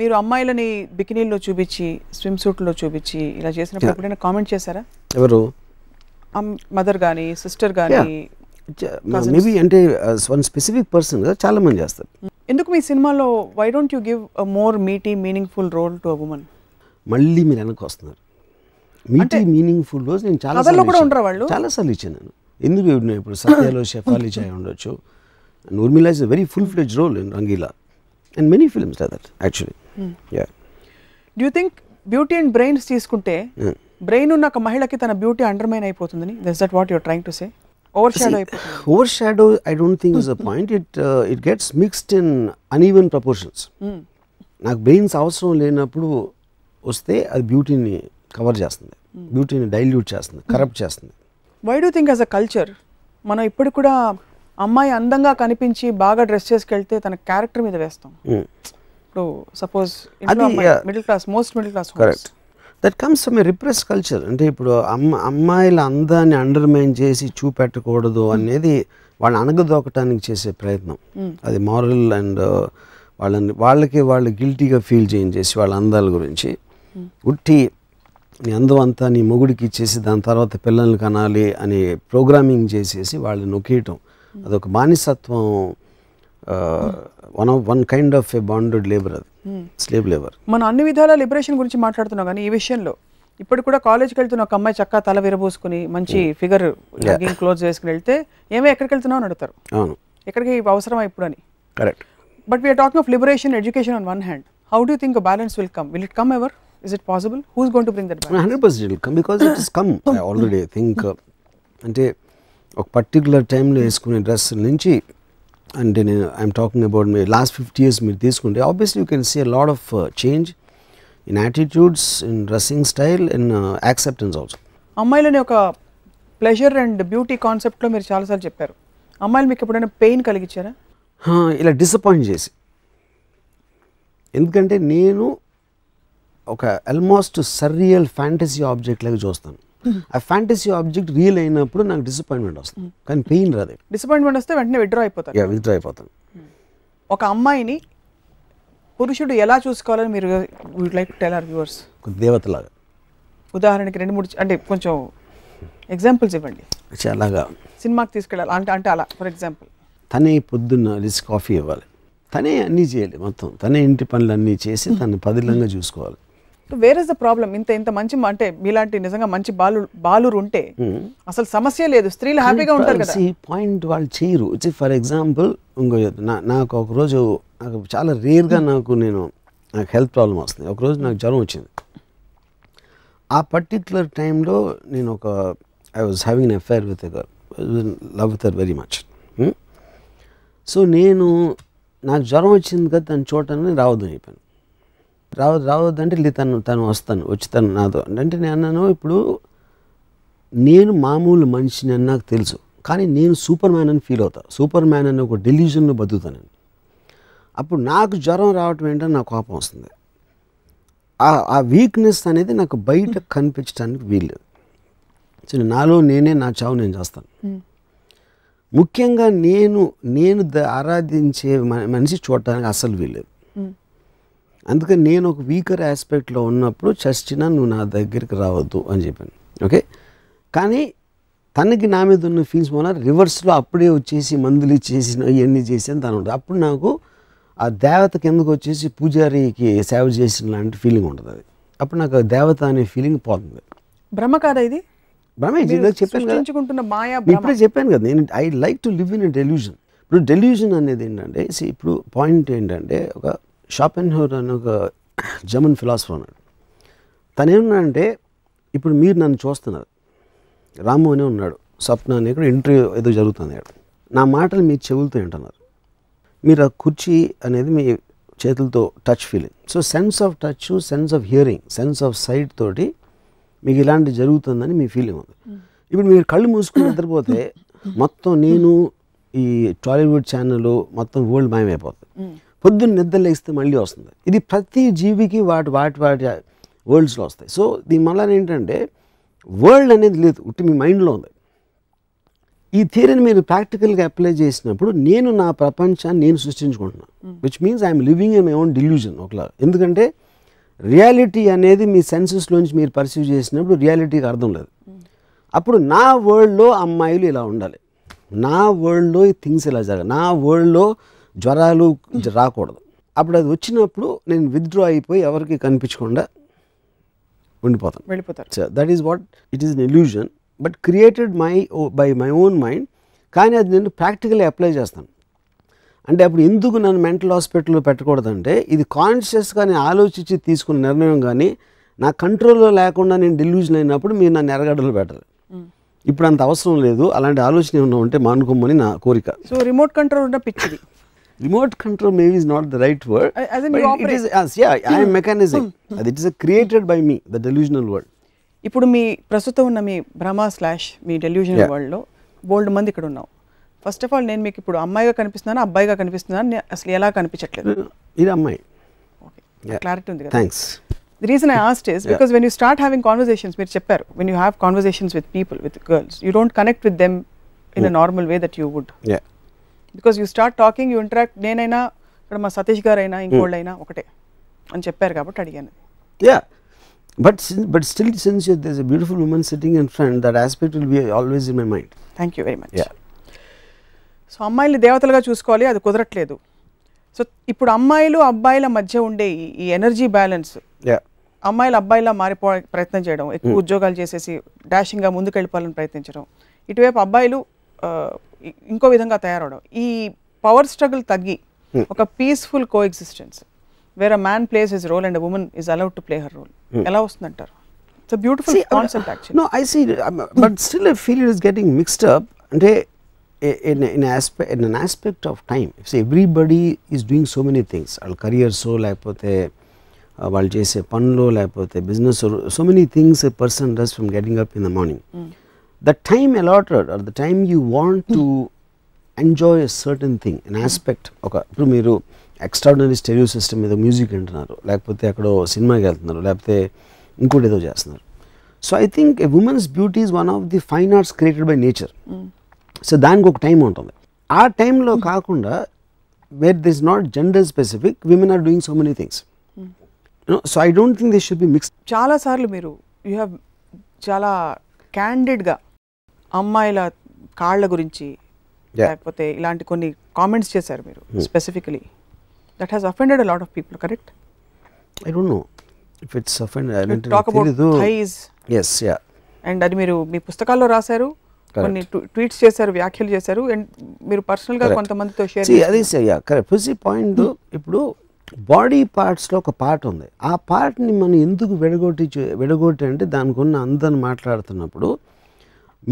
మీరు అమ్మాయిలని బికినీల్లో చూపించి, స్విమ్ సూట్లో చూపించి ఇలా చేసినప్పుడు ఎప్పుడైనా కామెంట్ చేశారా? ఎవరు? మదర్ కానీ, సిస్టర్ కానీ? మేబీ అంటే వన్ స్పెసిఫిక్ పర్సన్ చాలా మంది చేస్తారు. ఎందుకు మీ సినిమాలో why don't you give a more meaty meaningful role to a woman? మళ్ళీ మీరు వెనక్కి వస్తున్నారు. మీటీ మీనింగ్ఫుల్ రోజ్ నేను కథల్లో కూడా ఉండరా వాళ్ళు? చాలాసార్లు ఇచ్చాను నేను. ఎందుకు ఇప్పుడు సత్యాలో షెఫాలి చాయ్ ఉండొచ్చు, and Urmila is a very full fledged role in Rangeela and many films like that actually. Yeah. Do you think beauty and brains తీసుకుంటే బ్రెయిన్ ఉన్న ఒక మహిళకి తన బ్యూటీ అండర్మైన్ అయిపోతుందని? That's that what you're trying to say? Overshadow అయిపోతుంది. Overshadow I don't think is the point. It gets mixed in uneven proportions. నాకు brains అవసరం లేనప్పుడు వస్తే అది బ్యూటీని కవర్ చేస్తుంది, బ్యూటీని డైల్యూట్ చేస్తుంది, కరప్ట్ చేస్తుంది. Why do think as a culture మనం ఇప్పుడు కూడా అమ్మాయి అందంగా కనిపించి బాగా డ్రెస్ చేసుకెళ్తే తన క్యారెక్టర్ మీద వేస్తాం? ఇప్పుడు suppose middle class, most middle class. Correct. That comes from A repressed culture. అంటే ఇప్పుడు అమ్మాయిల అందాన్ని అండర్మైన్ చేసి చూపెట్టకూడదు అనేది వాళ్ళని అణగదొక్కటానికి చేసే ప్రయత్నం. అది మారల్ అండ్ వాళ్ళు గిల్టీగా ఫీల్ చేయించేసి వాళ్ళ అందాల గురించి ఉట్టి నీ అందం అంతా నీ మొగుడికి ఇచ్చేసి దాని తర్వాత పిల్లల్ని కనాలి అని ప్రోగ్రామింగ్ చేసేసి వాళ్ళని నొక్కేయటం, అదొక బానిసత్వం. One kind of A bonded labour, అది స్లేవ్ లేబర్. మనం అన్ని విధాల లిబరేషన్ గురించి మాట్లాడుతున్నాం, కానీ ఈ విషయంలో ఇప్పుడు కూడా కాలేజ్కి వెళ్తున్న ఒక అమ్మాయి చక్కగా తల విరబోసుకుని మంచి ఫిగర్ లెగ్గింగ్ క్లోత్స్ వేసుకుని వెళ్తే ఏమో ఎక్కడికి వెళ్తున్నావు అని అడుగుతారు. అవును, ఎక్కడికి అవసరమా ఇప్పుడు అని. Correct. But we are talking of liberation, education on one hand. How do think a balance will come? Will it come ever? Is it possible? Who's going to bring that balance? 100% it will come because it has come. I already think అంటే ఒక particular టైంలో వేసుకునే డ్రెస్సుల నుంచి, అంటే నేను I'm talking about మీ last 50 years మీరు తీసుకుంటే obviously you can see a lot of change in attitudes, in dressing style, in acceptance also. అమ్మాయిలని ఒక ప్లెజర్ అండ్ బ్యూటీ కాన్సెప్ట్లో మీరు చాలాసార్లు చెప్పారు. అమ్మాయిలు మీకు ఎప్పుడైనా పెయిన్ కలిగించారా? ఇలా డిసప్పాయింట్ చేసి. ఎందుకంటే నేను ఒక ఆల్మోస్ట్ సర్రియల్ ఫ్యాంటసీ ఆబ్జెక్ట్ లాగా చూస్తాను. ఆ ఫ్యాంటసీ ఆబ్జెక్ట్ రియల్ అయినప్పుడు నాకు డిసప్పాయింట్మెంట్ వస్తుంది, కానీ పెయిన్ రాదు. డిసప్పాయింట్మెంట్ వస్తే వెంటనే విత్డ్రా అయిపోతాను. ఒక అమ్మాయిని పురుషుడు ఎలా చూసుకోవాలని మీరు would like to tell our viewers? దేవతలాగా. ఉదాహరణకి 2-3 అంటే కొంచెం ఎగ్జాంపుల్స్ ఇవ్వండి. అలాగా సినిమాకి తీసుకెళ్ళాలి అంటే అలా ఫర్ ఎగ్జాంపుల్ తనే పొద్దున్న రిస్క్ కాఫీ ఇవ్వాలి, తనే అన్నీ చేయాలి, మొత్తం తనే ఇంటి పనులు అన్నీ చేసి తను పదిలంగా చూసుకోవాలి. Where is the problem? ఇంత మంచి అంటే మీలాంటి నిజంగా మంచి బాలురు ఉంటే అసలు సమస్య లేదు, స్త్రీలు హ్యాపీగా ఉంటారు కదా. పాయింట్ వాళ్ళు చేయరు. ఫర్ ఎగ్జాంపుల్ ఇంకో నాకు ఒకరోజు నాకు చాలా రేర్గా నాకు హెల్త్ ప్రాబ్లం వస్తుంది. ఒకరోజు నాకు జ్వరం వచ్చింది. ఆ పర్టిక్యులర్ టైంలో నేను I was having an affair with a girl, love with her very much. So నాకు జ్వరం వచ్చింది కదా తను చూడటానికి రావద్దని చెప్పాను. రావద్దంటే తను వచ్చి తను నాతో అంటే నేను అన్నాను, ఇప్పుడు నేను మామూలు మనిషిని అని నాకు తెలుసు, కానీ నేను సూపర్ మ్యాన్ అని ఫీల్ అవుతాను. సూపర్ మ్యాన్ అని ఒక డెల్యూజన్లో బతుకుతాను నేను. అప్పుడు నాకు జ్వరం రావటం ఏంటని నాకు కోపం వస్తుంది. ఆ వీక్నెస్ అనేది నాకు బయట కనిపించడానికి వీల్లేదు. సో నాలో నా చావు నేను చేస్తాను. ముఖ్యంగా నేను ఆరాధించే మనిషి చూడటానికి అస్సలు వీల్లేదు. అందుకని నేను ఒక వీకర్ ఆస్పెక్ట్లో ఉన్నప్పుడు చచ్చినా నువ్వు నా దగ్గరికి రావద్దు అని చెప్పాను. ఓకే, కానీ తనకి నా మీద ఉన్న ఫీల్స్ మూల రివర్స్లో అప్పుడే వచ్చేసి మందులు ఇచ్చేసి ఇవన్నీ చేసి తను ఉంటుంది. అప్పుడు నాకు ఆ దేవత కిందకు వచ్చేసి పూజారికి సేవ చేసిన లాంటి ఫీలింగ్ ఉంటుంది. అది అప్పుడు నాకు ఆ దేవత అనే ఫీలింగ్ పోతుంది. భ్రమ కాదా ఇది? భ్రమే చెప్పాను కదా, ఇప్పుడే చెప్పాను కదా, నేను I like to live in a delusion. ఇప్పుడు డెల్యూజన్ అనేది ఏంటంటే, ఇప్పుడు పాయింట్ ఏంటంటే, ఒక షాపెన్హౌర్ అని ఒక జర్మన్ ఫిలాసఫర్ ఉన్నాడు. తనేమన్నాడంటే, ఇప్పుడు మీరు నన్ను చూస్తున్నారు, రాము అనే ఉన్నాడు, స్వప్న అనే ఇక్కడ ఇంటర్వ్యూ ఏదో జరుగుతుంది, నా మాటలు మీ చెవులతో వింటున్నారు, మీరు ఆ కుర్చీ అనేది మీ చేతులతో touch feeling. So sense of touch, sense of hearing, sense of sight తోటి మీకు ఇలాంటి జరుగుతుందని మీ ఫీలింగ్ ఉంది. ఇప్పుడు మీరు కళ్ళు మూసుకుని నిద్రపోతే మొత్తం నేను ఈ టాలీవుడ్ ఛానల్ మొత్తం వరల్డ్ మాయమైపోతుంది. పొద్దున్న నిద్ర లేస్తే మళ్ళీ వస్తుంది. ఇది ప్రతి జీవికి వాటి వరల్డ్స్లో వస్తాయి. సో దీనివల్ల ఏంటంటే వరల్డ్ అనేది లేదు, ఉట్టి మీ మైండ్లో ఉంది. ఈ థియరీని మీరు ప్రాక్టికల్గా అప్లై చేసినప్పుడు నేను నా ప్రపంచాన్ని నేను సృష్టించుకుంటున్నాను, which means I'm living in my own delusion ఒకలా. ఎందుకంటే రియాలిటీ అనేది మీ సెన్సెస్లోంచి మీరు పర్సీవ్ చేసినప్పుడు రియాలిటీకి అర్థం లేదు. అప్పుడు నా వరల్డ్లో అమ్మాయిలు ఇలా ఉండాలి, నా వరల్డ్లో థింగ్స్ ఇలా జరగాలి, నా వరల్డ్లో జ్వరాలు రాకూడదు. అప్పుడు అది వచ్చినప్పుడు నేను విత్డ్రా అయిపోయి ఎవరికి కనిపించకుండా ఉండిపోతాను, వెళ్ళిపోతారు. So that is what it is an illusion but created by my own mind. కానీ అది నేను ప్రాక్టికల్లీ అప్లై చేస్తాను. అంటే అప్పుడు ఎందుకు నన్ను మెంటల్ హాస్పిటల్లో పెట్టకూడదంటే ఇది కాన్షియస్గా నేను ఆలోచించి తీసుకున్న నిర్ణయం, కానీ నా కంట్రోల్లో లేకుండా నేను డెల్యూజన్ అయినప్పుడు మీరు నన్ను ఎరగడలు పెట్టాలి. ఇప్పుడు అంత అవసరం లేదు, అలాంటి ఆలోచన ఏమన్నా ఉంటే మానుకోమని నా కోరిక. సో రిమోట్ కంట్రోల్ ఉన్న పిచ్చిది. Remote control maybe is not the right word, but it is I am mechanism. It is created by me, the delusional world. ఇప్పుడు మీ ప్రస్తుతం ఉన్న మీ భ్రమ / మీ డెల్యూజనల్ వరల్డ్లో బోల్డ్ మంది ఇక్కడ ఉన్నాం. ఫస్ట్ ఆఫ్ ఆల్ నేను మీకు ఇప్పుడు అమ్మాయిగా కనిపిస్తున్నాను, అబ్బాయిగా కనిపిస్తున్నాను, అసలు ఎలా కనిపించట్లేదు? ఇది అమ్మాయి. ఓకే, క్లారిటీ ఉంది కదా. Thanks. The reason I asked is because when you start having conversations, మీరు చెప్పారు, when you have conversations with people, with girls, you don't connect with them in a normal way that you would. Yeah. Because you start talking, you interact. నేనైనా ఇక్కడ మా సతీష్ గారు అయినా ఇంకోళ్ళైనా ఒకటే అని చెప్పారు కాబట్టి అడిగాను. Yeah. But still, since there's a beautiful woman sitting in front, that aspect will be always in my mind. Thank you very much. Yeah. So అమ్మాయిలు దేవతలుగా చూసుకోవాలి, అది కుదరట్లేదు. సో ఇప్పుడు అమ్మాయిలు అబ్బాయిల మధ్య ఉండే ఈ ఎనర్జీ బ్యాలెన్స్, అమ్మాయిలు అబ్బాయిలా మారిపోవే ప్రయత్నం చేయడం, ఎక్కువ ఉద్యోగాలు చేసేసి డాషింగ్గా ముందుకు వెళ్ళిపోవాలని ప్రయత్నించడం, ఇటువైపు అబ్బాయిలు ఇంకో విధంగా తయారవడం, ఈ పవర్ స్ట్రగుల్ తగ్గి ఒక peaceful coexistence where a man place his role and a woman is allowed to play her role ఎలా వస్తుందంటారు? It's a beautiful concept actually. No, I see, but still I feel it is getting mixed up. అంటే in an aspect of time, if everybody is doing so many things, వాళ్ళ careers లేకపోతే వాళ్ళు చేసే పనులు లేకపోతే business, so many things a person does from getting up in the morning. The time allotted or the time you want to enjoy a certain thing, an aspect, ఇప్పుడు మీరు extraordinary stereo system మీద music వింటున్నారు, లేకపోతే అక్కడో సినిమాకి వెళ్తున్నారు, లేకపోతే ఇంకోటి ఏదో చేస్తున్నారు. So I think a woman's beauty is one of the fine arts created by nature. So దానికి ఒక టైం ఉంటుంది. ఆ టైంలో కాకుండా where this not gender specific, women are doing so many things. So I don't think this should be mixed. చాలాసార్లు మీరు you have చాలా క్యాండిడ్గా అమ్మాయిల కాళ్ళ గురించి లేకపోతే ఇలాంటి కొన్ని కామెంట్స్ చేశారు మీరు specifically. That has offended a lot of people, correct? I don't know if it's offended. Talk about thighs. yes, yeah. And అది మీరు మీ పుస్తకాల్లో రాశారు, కొన్ని ట్వీట్స్ చేశారు, వ్యాఖ్యలు చేశారు, అండ్ మీరు పర్సనల్గా కొంతమందితో షేర్ చేశారు. Correct point. ఇప్పుడు బాడీ పార్ట్స్లో ఒక పార్ట్ ఉంది, ఆ పార్ట్ని మనం ఎందుకు విడగొట్టి అంటే దానికి ఉన్న అందరిని మాట్లాడుతున్నప్పుడు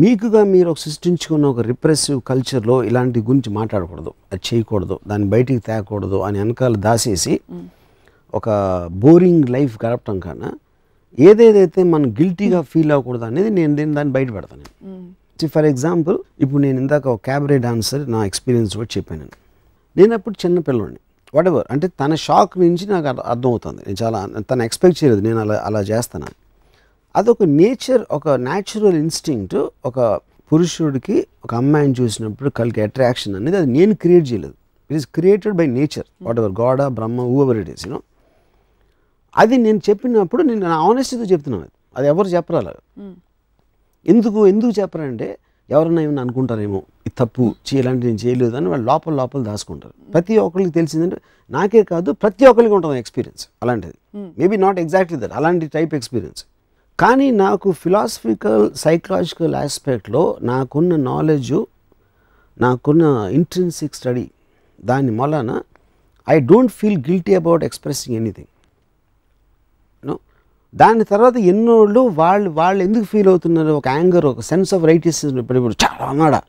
మీకుగా మీరు ఒక సృష్టించుకున్న ఒక రిప్రెసివ్ కల్చర్లో ఇలాంటి గురించి మాట్లాడకూడదు, అది చేయకూడదు, దాన్ని బయటికి తేకూడదు అని వెనకాల దాసేసి ఒక బోరింగ్ లైఫ్ గడపటం కన్నా ఏదేదైతే మనం గిల్టీగా ఫీల్ అవ్వకూడదు అనేది నేను దాన్ని బయట పెడతాను. ఫర్ ఎగ్జాంపుల్, ఇప్పుడు నేను ఇందాక ఒక క్యాబరే డాన్సర్ నా ఎక్స్పీరియన్స్ కూడా చెప్పాను. నేను అప్పుడు చిన్న పిల్లోడిని, వాట్ ఎవర్, అంటే తన షాక్ నుంచి నాకు అర్థమవుతుంది, నేను చాలా తను ఎక్స్పెక్ట్ చేయలేదు నేను అలా చేస్తాను. అదొక నేచర్, ఒక న్యాచురల్ ఇన్స్టింక్ట్. ఒక పురుషుడికి ఒక అమ్మాయిని చూసినప్పుడు కలిగే అట్రాక్షన్ అనేది అది నేను క్రియేట్ చేయలేదు, it is created by nature, what ever, God Brahma, whoever it is, you know. అది నేను చెప్పినప్పుడు నేను నా ఆనెస్టీతో చెప్తున్నాను, అది ఎవరు చెప్పరు అలా. ఎందుకు చెప్పరంటే ఎవరన్నా ఏమన్నా అనుకుంటారేమో, ఇది తప్పు, ఇలాంటి నేను చేయలేదు అని వాళ్ళు లోపల దాచుకుంటారు. ప్రతి ఒక్కరికి తెలిసిందంటే, నాకే కాదు ప్రతి ఒక్కరికి ఉంటుంది ఎక్స్పీరియన్స్ అలాంటిది, మేబీ నాట్ ఎగ్జాక్ట్లీ దట్, అలాంటి టైప్ ఎక్స్పీరియన్స్. కానీ నాకు ఫిలాసఫికల్ సైకలాజికల్ ఆస్పెక్ట్లో నాకున్న నాలెడ్జు, నాకున్న ఇంట్రిన్సిక్ స్టడీ, దాని వలన I don't feel guilty about expressing anything. దాని తర్వాత ఎన్నోళ్ళు వాళ్ళు ఎందుకు ఫీల్ అవుతున్నారు, ఒక యాంగర్, ఒక సెన్స్ ఆఫ్ రైటిస్నెస్. ఇప్పుడు చాలా అన్నాడా,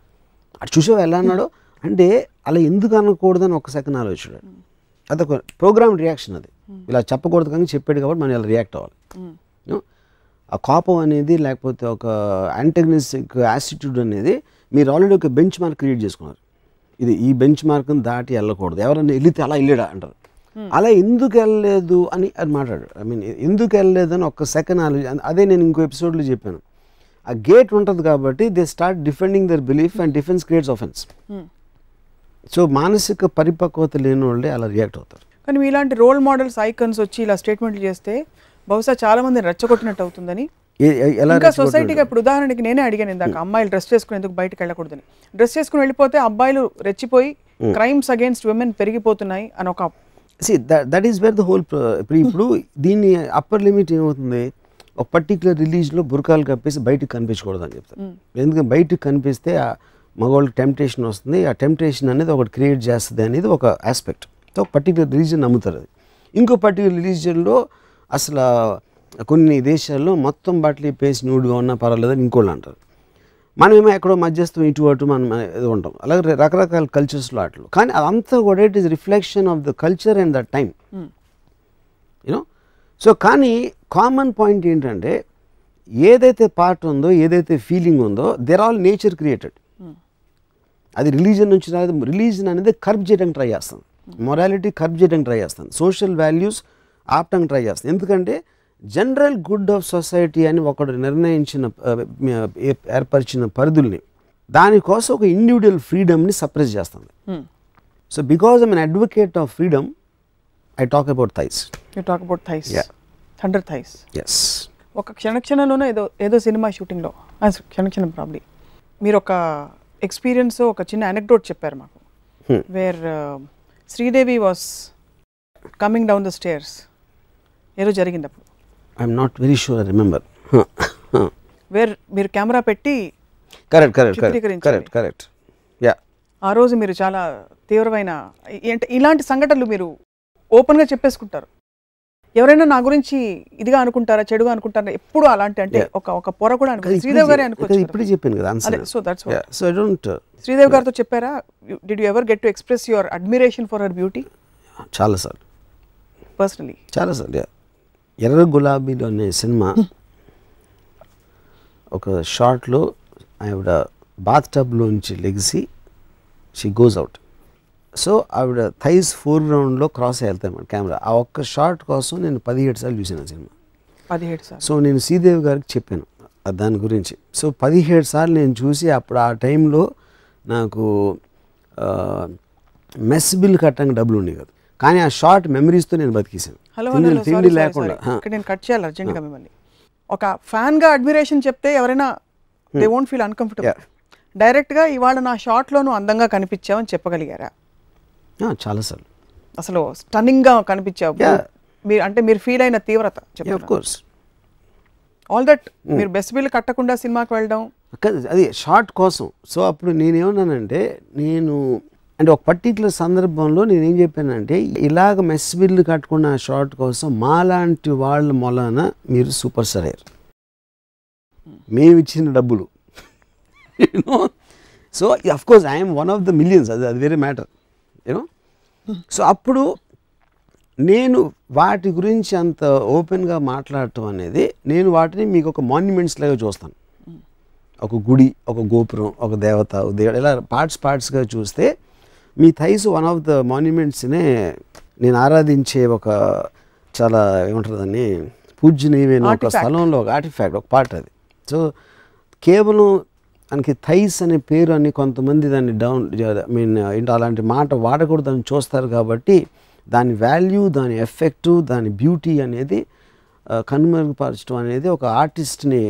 అటు చూసావు ఎలా అన్నాడో అంటే అలా ఎందుకు అనకూడదని ఒక సెకండ్ ఆలోచించాడు. అదొక ప్రోగ్రామ్ రియాక్షన్, అది ఇలా చెప్పకూడదు కానీ చెప్పాడు కాబట్టి మనం ఇలా రియాక్ట్ అవ్వాలి. ఆ కోపం అనేది లేకపోతే ఒక యాంటగనిస్టిక్ యాటిట్యూడ్ అనేది మీరు ఆల్రెడీ ఒక బెంచ్ మార్క్ క్రియేట్ చేసుకున్నారు, ఇది ఈ బెంచ్ మార్క్ని దాటి వెళ్ళకూడదు, ఎవరైనా వెళితే అలా వెళ్ళాడా అంటారు. అలా ఎందుకు వెళ్ళలేదు అని అది మాట్లాడు. ఐ మీన్ ఎందుకు వెళ్ళలేదు అని ఒక్క సెకండ్ ఆలోచన. అదే నేను ఇంకో ఎపిసోడ్లో చెప్పాను, ఆ గేట్ ఉంటుంది కాబట్టి they start defending there belief and defence creates offence. So మానసిక పరిపక్వత లేని వాళ్ళే అలా రియాక్ట్ అవుతారు. కానీ మీలాంటి రోల్ మోడల్స్, ఐకన్స్ వచ్చి ఇలా స్టేట్మెంట్లు చేస్తే బహుశా చాలా మంది రెచ్చగొట్టినట్టు అవుతుందని. ఇంకా సొసైటీగా ఇప్పుడు ఉదాహరణకి నేనే అడిగాను ఇందాక, అమ్మాయిలు డ్రెస్ చేసుకుని ఎందుకు బయటకు వెళ్ళకూడదని. డ్రెస్ చేసుకుని వెళ్ళిపోతే అబ్బాయిలు రెచ్చిపోయి క్రైమ్స్ అగేన్స్ట్ విమెన్ పెరిగిపోతున్నాయి అని ఒక See, that is where the whole ఇప్పుడు దీన్ని అప్పర్ లిమిట్ ఏమవుతుంది, ఒక పర్టికులర్ రిలీజ్లో బురకాలు కప్పేసి బయటకు కనిపించకూడదు అని చెప్తారు. ఎందుకంటే బయటకు కనిపిస్తే ఆ మగవాళ్ళకి టెంప్టేషన్ వస్తుంది, ఆ టెంప్టేషన్ అనేది ఒకటి క్రియేట్ చేస్తుంది అనేది ఒక ఆస్పెక్ట్. సో ఒక పర్టికులర్ రిలీజన్ నమ్ముతారు అది. ఇంకో పర్టికులర్ రిలీజన్లో అసలు కొన్ని దేశాల్లో మొత్తం బట్టలు పేసి న్యూడ్గా ఉన్నా పర్వాలేదని ఇంకోళ్ళు అంటారు. మనమేమో ఎక్కడో మధ్యస్థం ఇటు అటు మనం ఏదో ఉంటాం. అలాగే రకరకాల కల్చర్స్లో అట్లు. కానీ అదంతా కూడా it is reflection of the culture and the time, you know. So కానీ కామన్ పాయింట్ ఏంటంటే ఏదైతే పార్ట్ ఉందో, ఏదైతే ఫీలింగ్ ఉందో, దేర్ ఆల్ నేచర్ క్రియేటెడ్. అది రిలీజన్ నుంచి రాదు. రిలీజన్ అనేది కర్బ్ చేయడానికి ట్రై చేస్తుంది, మొరాలిటీ కర్బ్ చేయడానికి ట్రై చేస్తుంది, సోషల్ వాల్యూస్ ఆపడానికి ట్రై చేస్తుంది. ఎందుకంటే జనరల్ గుడ్ ఆఫ్ సొసైటీ అని ఒకడు నిర్ణయించిన ఏర్పరిచిన పరిధుల్ని దానికోసం ఒక ఇండివిజువల్ ఫ్రీడమ్ని సప్రెస్ చేస్తుంది. So because I'm an advocate of freedom, I talk about thighs. You talk about thighs, 100 thighs. Yes. ఒక క్షణక్షణంలోనే ఏదో సినిమా షూటింగ్లో క్షణక్షణం ప్రాబ్లీ మీరు ఒక ఎక్స్పీరియన్స్, ఒక చిన్న అనెక్డోట్ చెప్పారు మాకు, where Sridevi was coming down the stairs, ఏదో జరిగింది అప్పుడు. I'm not very sure, I remember. Where మీరు కెమెరా పెట్టి కరెక్ట్. యా, ఆ రోజు మీరు చాలా తీవ్రమైన ఇలాంటి సంఘటనలు మీరు ఓపెన్గా చెప్పేసుకుంటారు. ఎవరైనా నా గురించి ఇదిగా అనుకుంటారా, చెడుగా అనుకుంటారా, ఎప్పుడు అలాంటి అంటే ఒక పొర కూడా అనుకుంటారు. శ్రీదేవి గారే అనుకోవచ్చు. ఇప్పుడు చెప్పాను కదా answer. So that's what. So I don't. Sridevi గారితో చెప్పారా, did you ever get to express your admiration for her beauty? చాలాసార్లు, పర్సనలీ చాలాసార్లు. ఎర్ర గులాబీలో అనే సినిమా ఒక షార్ట్లో ఆవిడ బాత్ టబ్లోంచి లెగిసి షీ గోస్ అవుట్. సో ఆవిడ థైస్ ఫోర్గ్రౌండ్లో క్రాస్ వెళ్తాయి మన కెమెరా. ఆ ఒక్క షార్ట్ కోసం నేను 17 సార్లు చూసాను ఆ సినిమా. 17 సార్లు. సో నేను శ్రీదేవి గారికి చెప్పాను దాని గురించి. సో 17 సార్లు నేను చూసి అప్పుడు ఆ టైంలో నాకు మెస్ బిల్ కట్టడానికి డబ్బులు ఉండేవి కదా. కానీ ఆ షార్ట్ మెమరీస్తో నేను బతికేసాను. తిండి లేకుండా. నేను కట్ చేయాలి అర్జెంట్గా మిమ్మల్ని. ఒక ఫ్యాన్గా అడ్మిరేషన్ చెప్తే ఎవరైనా దే వోంట్ ఫీల్ అన్కంఫర్టబుల్. డైరెక్ట్గా ఇవాళ నా షార్ట్లోనూ అందంగా కనిపించావని చెప్పగలిగారా? చాలాసార్లు. అసలు స్టన్నింగ్గా కనిపించావు మీరు, అంటే మీరు ఫీల్ అయిన తీవ్రత ఆఫ్ కోర్స్. ఆల్ దట్ మీరు బెస్ట్ బిల్ కట్టకుండా సినిమాకి వెళ్ళడం అది షార్ట్ కోసం. సో అప్పుడు నేనేమన్నానంటే, అంటే ఒక పర్టికులర్ సందర్భంలో నేనేం చెప్పానంటే, ఇలాగ మెస్ బిల్లు కట్టుకున్న షార్ట్ కోసం మాలాంటి వాళ్ళ మొలాన మీరు సూపర్ స్టార్ అయ్యారు, మేము ఇచ్చిన డబ్బులు, you know. So of course I'm one of the millions, అది వేరే మ్యాటర్, యూనో. సో అప్పుడు నేను వాటి గురించి అంత ఓపెన్గా మాట్లాడటం అనేది, నేను వాటిని మీకు ఒక మాన్యుమెంట్స్ లాగా చూస్తాను. ఒక గుడి, ఒక గోపురం, ఒక దేవత, దేవుడు, ఇలా పార్ట్స్గా చూస్తే మీ థైస్ వన్ ఆఫ్ ద మాన్యుమెంట్స్నే నేను ఆరాధించే ఒక చాలా ఏమంటారు దాన్ని, పూజ్యనీయమైన ఒక స్థలంలో ఒక ఆర్టిఫాక్ట్, ఒక పార్ట్ అది. సో కేవలం దానికి థైస్ అనే పేరు అని కొంతమంది దాన్ని ఏంటో అలాంటి మాట వాడకూడదు అని చూస్తారు. కాబట్టి దాని వాల్యూ, దాని ఎఫెక్టు, దాని బ్యూటీ అనేది కనుమరుగుపరచడం అనేది ఒక ఆర్టిస్ట్ని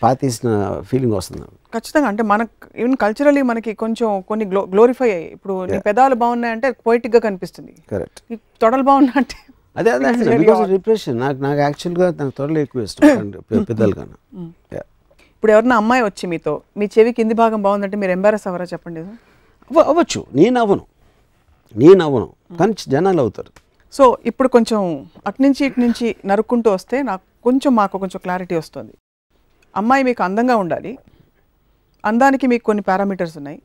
పాతేసిన ఫీలింగ్ వస్తుంది. ఖచ్చితంగా. అంటే మనకు ఈవెన్ కల్చరలీ మనకి కొంచెం కొన్ని గ్లోరిఫై అయ్యాయి. ఇప్పుడు నీ పెదాలు బాగున్నాయంటే పొయిటిక్గా కనిపిస్తుంది. కరెక్ట్. తొడలు బాగున్నా అంటే అదే బికాస్ రిప్రెషన్. నాకు యాక్చువల్గా నాకు తొడలు ఎక్కువ ఇష్టం పెద్దలు కన్నా. ఇప్పుడు ఎవరన్నా అమ్మాయి వచ్చి మీతో మీ చెవి కింది భాగం బాగుందంటే మీరు ఎంబారస్ అవ్వరా? చెప్పండి. అవ్వచ్చు. నేను అవ్వను కానీ జనాలు అవుతారు. సో ఇప్పుడు కొంచెం అటునుంచి ఇటు నుంచి నరుక్కుంటూ వస్తే మాకు కొంచెం క్లారిటీ వస్తుంది. అమ్మాయి మీకు అందంగా ఉండాలి, అందానికి మీకు కొన్ని పారామీటర్స్ ఉన్నాయి,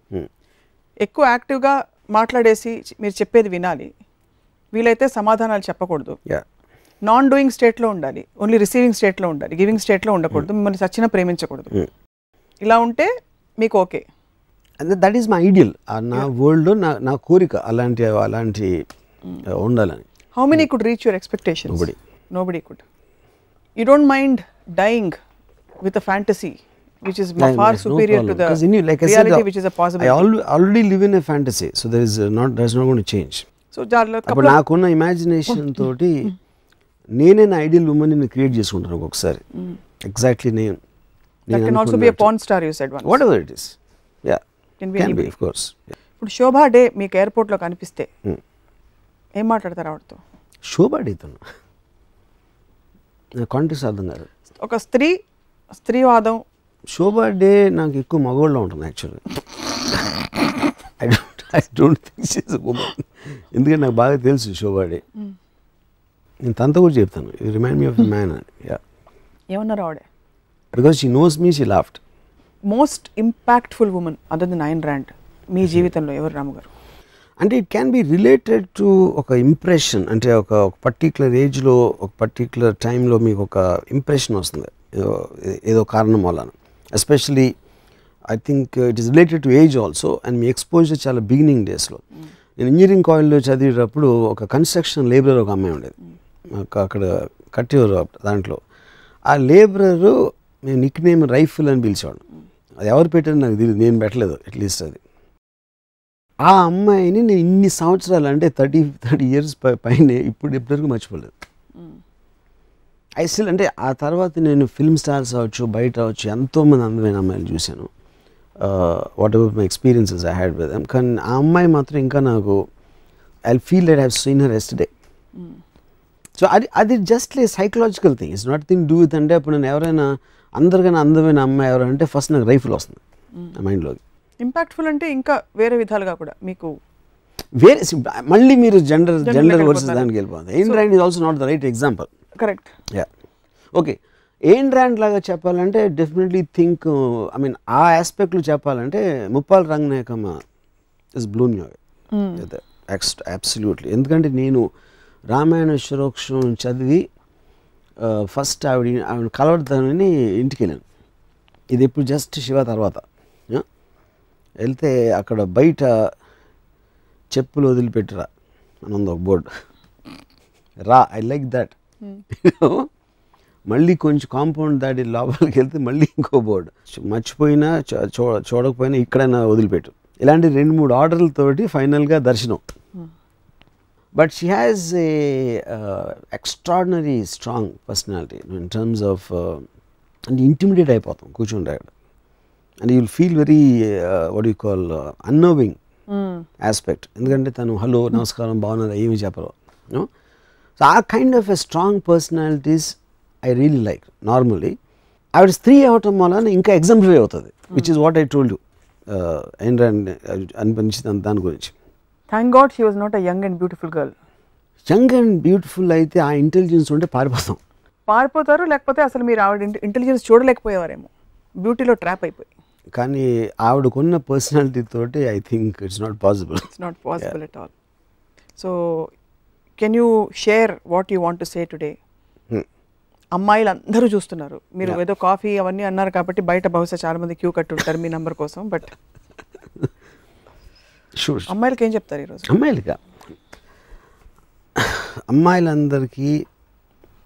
ఎక్కువ యాక్టివ్గా మాట్లాడేసి మీరు చెప్పేది వినాలి, వీలైతే సమాధానాలు చెప్పకూడదు, నాన్ డూయింగ్ స్టేట్లో ఉండాలి, ఓన్లీ రిసీవింగ్ స్టేట్లో ఉండాలి, గివింగ్ స్టేట్లో ఉండకూడదు, మిమ్మల్ని సచ్చినా ప్రేమించకూడదు. ఇలా ఉంటే మీకు okay. That is my ideal. నా వరల్డ్లో నా కోరిక అలాంటి ఉండాలని. How many could reach your expectations? Nobody could. You don't mind dying with a fantasy which is far superior to the reality which is a possibility. I already live in a fantasy, so that's not going to change. So appudu nakunna imagination toti nene na ideal woman ni create chestuntaru okasari. Exactly. That can also be a porn star, you said once. Whatever it is. Yeah, can be of course. ఇప్పుడు శోభా day మీకు ఎయిర్పోర్ట్లో కనిపిస్తే ఏం మాట్లాడతారు ఆవిడతో? శోభా డేతో context అర్థం కాదు. ఒక స్త్రీవాదం. శోభా డే నాకు ఎక్కువ మగవాళ్ళలో ఉంటుంది యాక్చువల్గా. I don't think she is a woman. ఎందుకంటే నాకు బాగా తెలుసు శోభా డే. నేను తనతో కూడా చెప్తాను, you remind me of the man అని. యా, ఏమన్నారు ఆవిడ? Because she knows me, she laughed. Most impactful women other than Ayn Rand మీ జీవితంలో ఎవరు రాము గారు? అంటే it can be related to ఒక ఇంప్రెషన్. అంటే ఒక పర్టిక్యులర్ ఏజ్లో, ఒక పర్టిక్యులర్ టైంలో మీకు ఒక ఇంప్రెషన్ వస్తుంది ఏదో కారణం వలన. Especially I think it is related to age also. And me exposure చాలా బిగినింగ్ డేస్లో. నేను ఇంజనీరింగ్ కాలేజ్లో చదివేటప్పుడు ఒక కన్స్ట్రక్షన్ లేబరర్ ఒక అమ్మాయి ఉండేది, అక్కడ కట్టేవారు దాంట్లో. ఆ లేబరరు నేను నిక్ నేమ్ రైఫిల్ అని పిలిచేవాడు. అది ఎవరు పెట్టారు నాకు తెలియదు, నేను పెట్టలేదు అట్లీస్ట్ అది. ఆ అమ్మాయిని నేను ఇన్ని సంవత్సరాలు, అంటే 30 years పైన ఇప్పటివరకు మర్చిపోలేదు. ఐ స్టిల్, అంటే ఆ తర్వాత నేను ఫిల్మ్ స్టార్స్ అవ్వచ్చు, బయట అవ్వచ్చు, ఎంతోమంది అందమైన అమ్మాయిలు చూశాను. What ever my experiences I had with them. కానీ ఆ అమ్మాయి మాత్రం ఇంకా నాకు I feel that I have seen her yesterday. So అది జస్ట్ లే psychological thing. It's not thing do with. అంటే అప్పుడు నేను ఎవరైనా అందరికన్నా అందమైన అమ్మాయి ఎవరంటే ఫస్ట్ నాకు రైఫిల్ వస్తుంది నా మైండ్లోకి. ఇంపాక్ట్ఫుల్ అంటే ఇంకా వేరే విధాలుగా కూడా మీకు వేరే, మళ్ళీ మీరు జెండర్ వర్సెస్ దానికి వెళ్ళిపోతుంది. Ayn Rand is also not the right example. Correct. Yeah, okay. Ayn Rand లాగా చెప్పాలంటే డెఫినెట్లీ థింక్, ఐ మీన్ ఆ ఆస్పెక్ట్లో చెప్పాలంటే Muppala Ranganayakamma is blow you away. Absolutely. ఎందుకంటే నేను రామాయణ శిరోక్షం చదివి ఫస్ట్ ఆవిడ కలవడతానని ఇంటికి వెళ్ళాను. ఇది ఇప్పుడు జస్ట్ శివ తర్వాత వెళ్తే అక్కడ బయట చెప్పులు వదిలిపెట్టురా అని ఉంది ఒక బోర్డు. రా, ఐ లైక్ దట్. మళ్ళీ కొంచెం కాంపౌండ్ దాటి లోపలికి వెళ్తే మళ్ళీ ఇంకో బోర్డు, మర్చిపోయినా చూడకపోయినా ఇక్కడైనా వదిలిపెట్టు. ఇలాంటి 2-3 ఆర్డర్లతోటి ఫైనల్గా దర్శనం. But she has a extraordinary strong personality in terms of, అంటే ఇంటిమిడియేట్ అయిపోతాం కూర్చుంటే అక్కడ. And you will feel very what you call annoying aspect. ఎందుకంటే తను హలో నమస్కారం బాగున్నారా ఏమి చెప్పరు. So uh kind of a strong personalities I really like. Normally ఆవిడ స్త్రీ అవటం వలన ఇంకా ఎగ్జాంప్లిఫై అవుతుంది, which is what I told you Ayn Rand అనిపించింది దాని గురించి. Thank God she was not a young and beautiful girl. Young and beautiful అయితే ఆ ఇంటెలిజెన్స్ ఉంటే పారిపోతారు, లేకపోతే అసలు మీరు ఆవిడ ఇంటెలిజెన్స్ చూడలేకపోయేవారేమో, బ్యూటీలో ట్రాప్ అయిపోయి. కానీ ఆవిడకున్న పర్సనాలిటీ తోటి I think it's not possible. It's not possible at all. So can you share what you want to say today? అమ్మాయిలు అందరూ చూస్తున్నారు, మీరు ఏదో కాఫీ అవన్నీ అన్నారు కాబట్టి బయట బహుశా చాలా మంది క్యూ కట్టుంటారు మీ నంబర్ కోసం. బట్ అమ్మాయిలకి ఏం చెప్తారు ఈరోజు? అమ్మాయిలందరికీ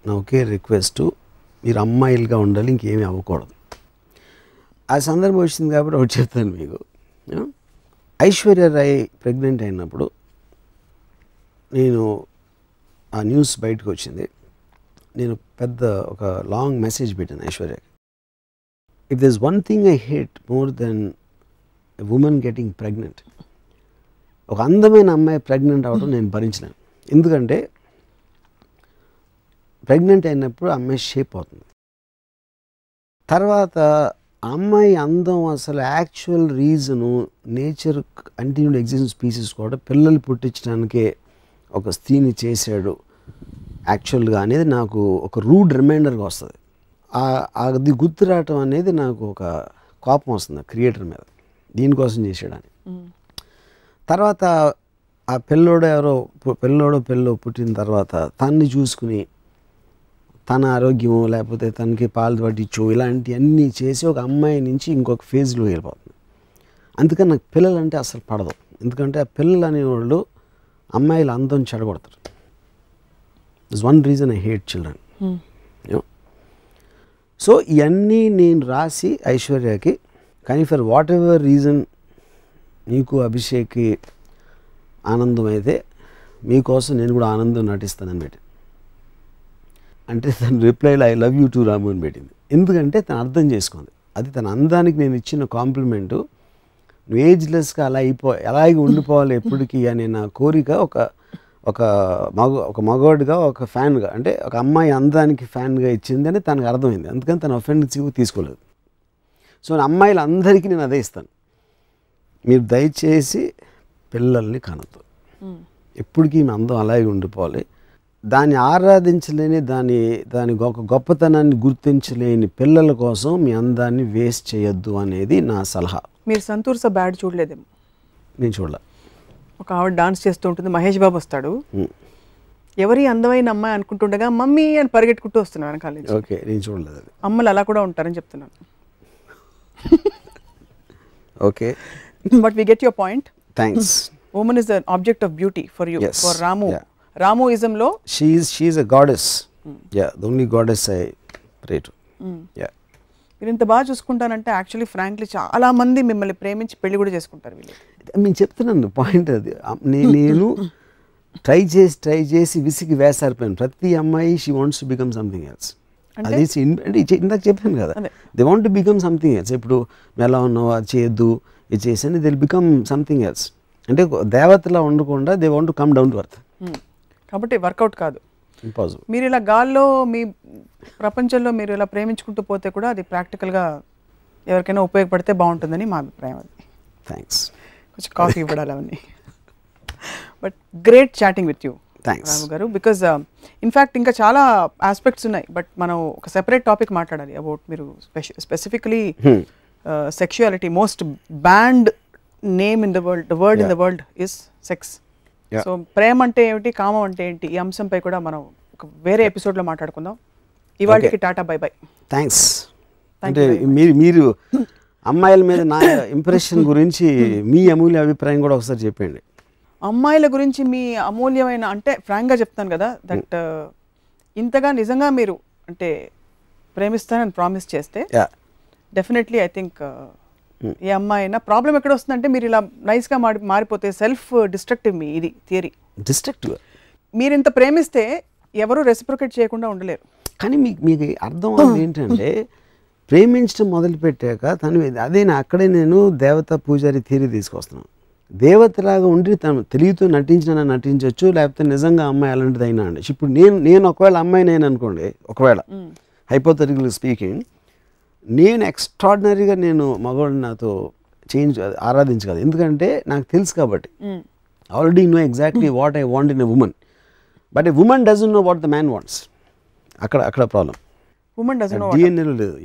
నా ఒకే రిక్వెస్ట్, మీరు అమ్మాయిలుగా ఉండాలి, ఇంకేమీ అవ్వకూడదు. ఆ సందర్భం వచ్చింది కాబట్టి ఒకటి చెప్తాను మీకు. ఐశ్వర్య రాయ్ ప్రెగ్నెంట్ అయినప్పుడు నేను ఆ న్యూస్ బయటకు వచ్చింది. నేను పెద్ద ఒక లాంగ్ మెసేజ్ పెట్టాను ఐశ్వర్యకి. If there is one thing I hate more than a woman getting pregnant, ఒక అందమైన అమ్మాయి ప్రెగ్నెంట్ అవ్వడం నేను భరించలేను. ఎందుకంటే ప్రెగ్నెంట్ అయినప్పుడు అమ్మాయి షేప్ అవుతుంది. తర్వాత అమ్మాయి అందం అసలు actual reason nature continued existence species కూడా పిల్లలు పుట్టించడానికే ఒక స్త్రీని చేశాడు యాక్చువల్గా అనేది నాకు ఒక రూడ్ రిమైండర్గా వస్తుంది. అది గుర్తు రావటం అనేది నాకు ఒక కోపం వస్తుంది క్రియేటర్ మీద, దీనికోసం చేసాడని. తర్వాత ఆ పిల్లోడో పుట్టిన తర్వాత తన్ని చూసుకుని తన ఆరోగ్యమో లేకపోతే తనకి పాలు పట్టించో ఇలాంటివన్నీ చేసి ఒక అమ్మాయి నుంచి ఇంకొక ఫేజ్లో వెళ్ళిపోతుంది. అందుకని నాకు పిల్లలంటే అసలు పడదు. ఎందుకంటే ఆ పిల్లలు అనేవాళ్ళు అమ్మాయిలు అందం చెడగొడతారు. This one reason I hate children. So ఇవన్నీ నేను రాసి ఐశ్వర్యకి, కానీ ఫర్ వాట్ ఎవర్ రీజన్ నీకు అభిషేక్కి ఆనందం అయితే మీకోసం నేను కూడా ఆనందం నటిస్తానని పెట్టింది. అంటే తన రిప్లైలో ఐ లవ్ యూ టు రాము అని పెట్టింది. ఎందుకంటే తను అర్థం చేసుకుంది, అది తన అందానికి నేను ఇచ్చిన కాంప్లిమెంటు నువ్వు ఏజ్లెస్గా అలా అలాగే ఉండిపోవాలి ఎప్పటికీ అనే నా కోరిక ఒక మగవాడిగా ఒక ఫ్యాన్గా, అంటే ఒక అమ్మాయి అందానికి ఫ్యాన్గా ఇచ్చింది అని తనకు అర్థమైంది. అందుకని తను అఫెండివ్ తీసుకోలేదు. సో అమ్మాయిలందరికీ నేను అదే ఇస్తాను, మీరు దయచేసి పిల్లల్ని కనద్దు, ఎప్పటికీ మీ అందం అలాగే ఉండిపోవాలి. దాన్ని ఆరాధించలేని దాని గొప్పతనాన్ని గుర్తించలేని పిల్లల కోసం మీ అందాన్ని వేస్ట్ చేయొద్దు అనేది నా సలహా. మీరు సంతూర్ సా బ్యాడ్ చూడలేదేమో? నేను చూడలే. ఒక ఆవిడ డాన్స్ చేస్తూ ఉంటుంది, మహేష్ బాబు వస్తాడు, ఎవరి అందమైన అమ్మాయి అనుకుంటుండగా మమ్మీ అని పరిగెట్టుకుంటూ వస్తున్నారు వెనకాల. ఓకే, నేను చూడలేదు అది. అమ్మలు అలా కూడా ఉంటారని చెప్తున్నాను. Okay, but we get your point. Thanks. woman is an object of beauty for you. Yes. For Ramu, Yeah. Ramuism lo she is a goddess. Yeah, the only goddess I pray to. Yeah. మీరు ఇంత బాగా చూసుకుంటానంటే actually frankly చాలా మంది మిమ్మల్ని ప్రేమించి పెళ్లి కూడా చేసుకుంటారు వీళ్ళు. నేను చెప్తున్నాను పాయింట్ అది. నేను ట్రై చేసి విసిగి వేసారిపోయాను. ప్రతి అమ్మాయి she wants to become something else. అది అంటే ఇందాక చెప్పాను కదా, they want to become something else. ఇప్పుడు ఎలా ఉన్నావు, అది చేయొద్దు, ఇది చేసి they will become something else. అంటే దేవతలా ఉండకుండా they want to come down to earth. కాబట్టి వర్కౌట్ కాదు, ఇంపాసిబుల్. మీరు ఇలా గాల్లో మీ ప్రపంచంలో మీరు ఇలా ప్రేమించుకుంటూ పోతే కూడా అది ప్రాక్టికల్గా ఎవరికైనా ఉపయోగపడితే బాగుంటుందని మా అభిప్రాయం. అది థ్యాంక్స్. కొంచెం కాఫీ ఇవ్వడాలి అవన్నీ. But great chatting with you Ramu garu, because in fact ఇంకా చాలా ఆస్పెక్ట్స్ ఉన్నాయి, బట్ మనం ఒక సెపరేట్ టాపిక్ మాట్లాడాలి అబౌట్ మీరు specifically sexuality. Most banned name in the world, the word in the world is sex. So ప్రేమ అంటే ఏమిటి, కామం అంటే ఏంటి, ఈ అంశంపై కూడా మనం ఒక వేరే ఎపిసోడ్లో మాట్లాడుకుందాం. ఇవాళకి టాటా, బై బై. థ్యాంక్స్. అంటే మీరు అమ్మాయిల మీద నా ఇంప్రెషన్ గురించి మీ అమూల్య అభిప్రాయం కూడా ఒకసారి చెప్పండి. అమ్మాయిల గురించి మీ అమూల్యమైన, అంటే ఫ్రాంక్గా చెప్తాను కదా, దట్ ఇంతగా నిజంగా మీరు అంటే ప్రేమిస్తానని ప్రామిస్ చేస్తే డెఫినెట్లీ ఐ థింక్ ఏ అమ్మాయి అయినా ప్రాబ్లం ఎక్కడ వస్తుందంటే మీరు ఇలా నైస్గా మారిపోతే సెల్ఫ్ డిస్ట్రక్టివ్ మీ ఇది థియరీ. డిస్ట్రక్టివ్. మీరు ఇంత ప్రేమిస్తే ఎవరు రెసిప్రొకేట్ చేయకుండా ఉండలేరు. కానీ మీకు అర్థం అవుతుంది ఏంటంటే, ప్రేమించడం మొదలుపెట్టాక అక్కడే నేను దేవత పూజారి థియరీ తీసుకొస్తున్నాను. దేవతలాగా ఉండి తను తెలివితో నటించవచ్చు, లేకపోతే నిజంగా అమ్మాయి అలాంటిది అయినా అండి. ఇప్పుడు నేను ఒకవేళ అమ్మాయి నేను అనుకోండి, ఒకవేళ హైపోథెటికల్ స్పీకింగ్, నేను ఎక్స్ట్రాడినరీగా నేను మగవాడిని నాతో ఆరాధించగలను. ఎందుకంటే నాకు తెలుసు కాబట్టి, already know exactly what I want in a women, but a women doesn't know what the man wants. అక్కడ ప్రాబ్లం. ఉమెన్ డజంట్ నో డిఎన్ఏలో లేదు.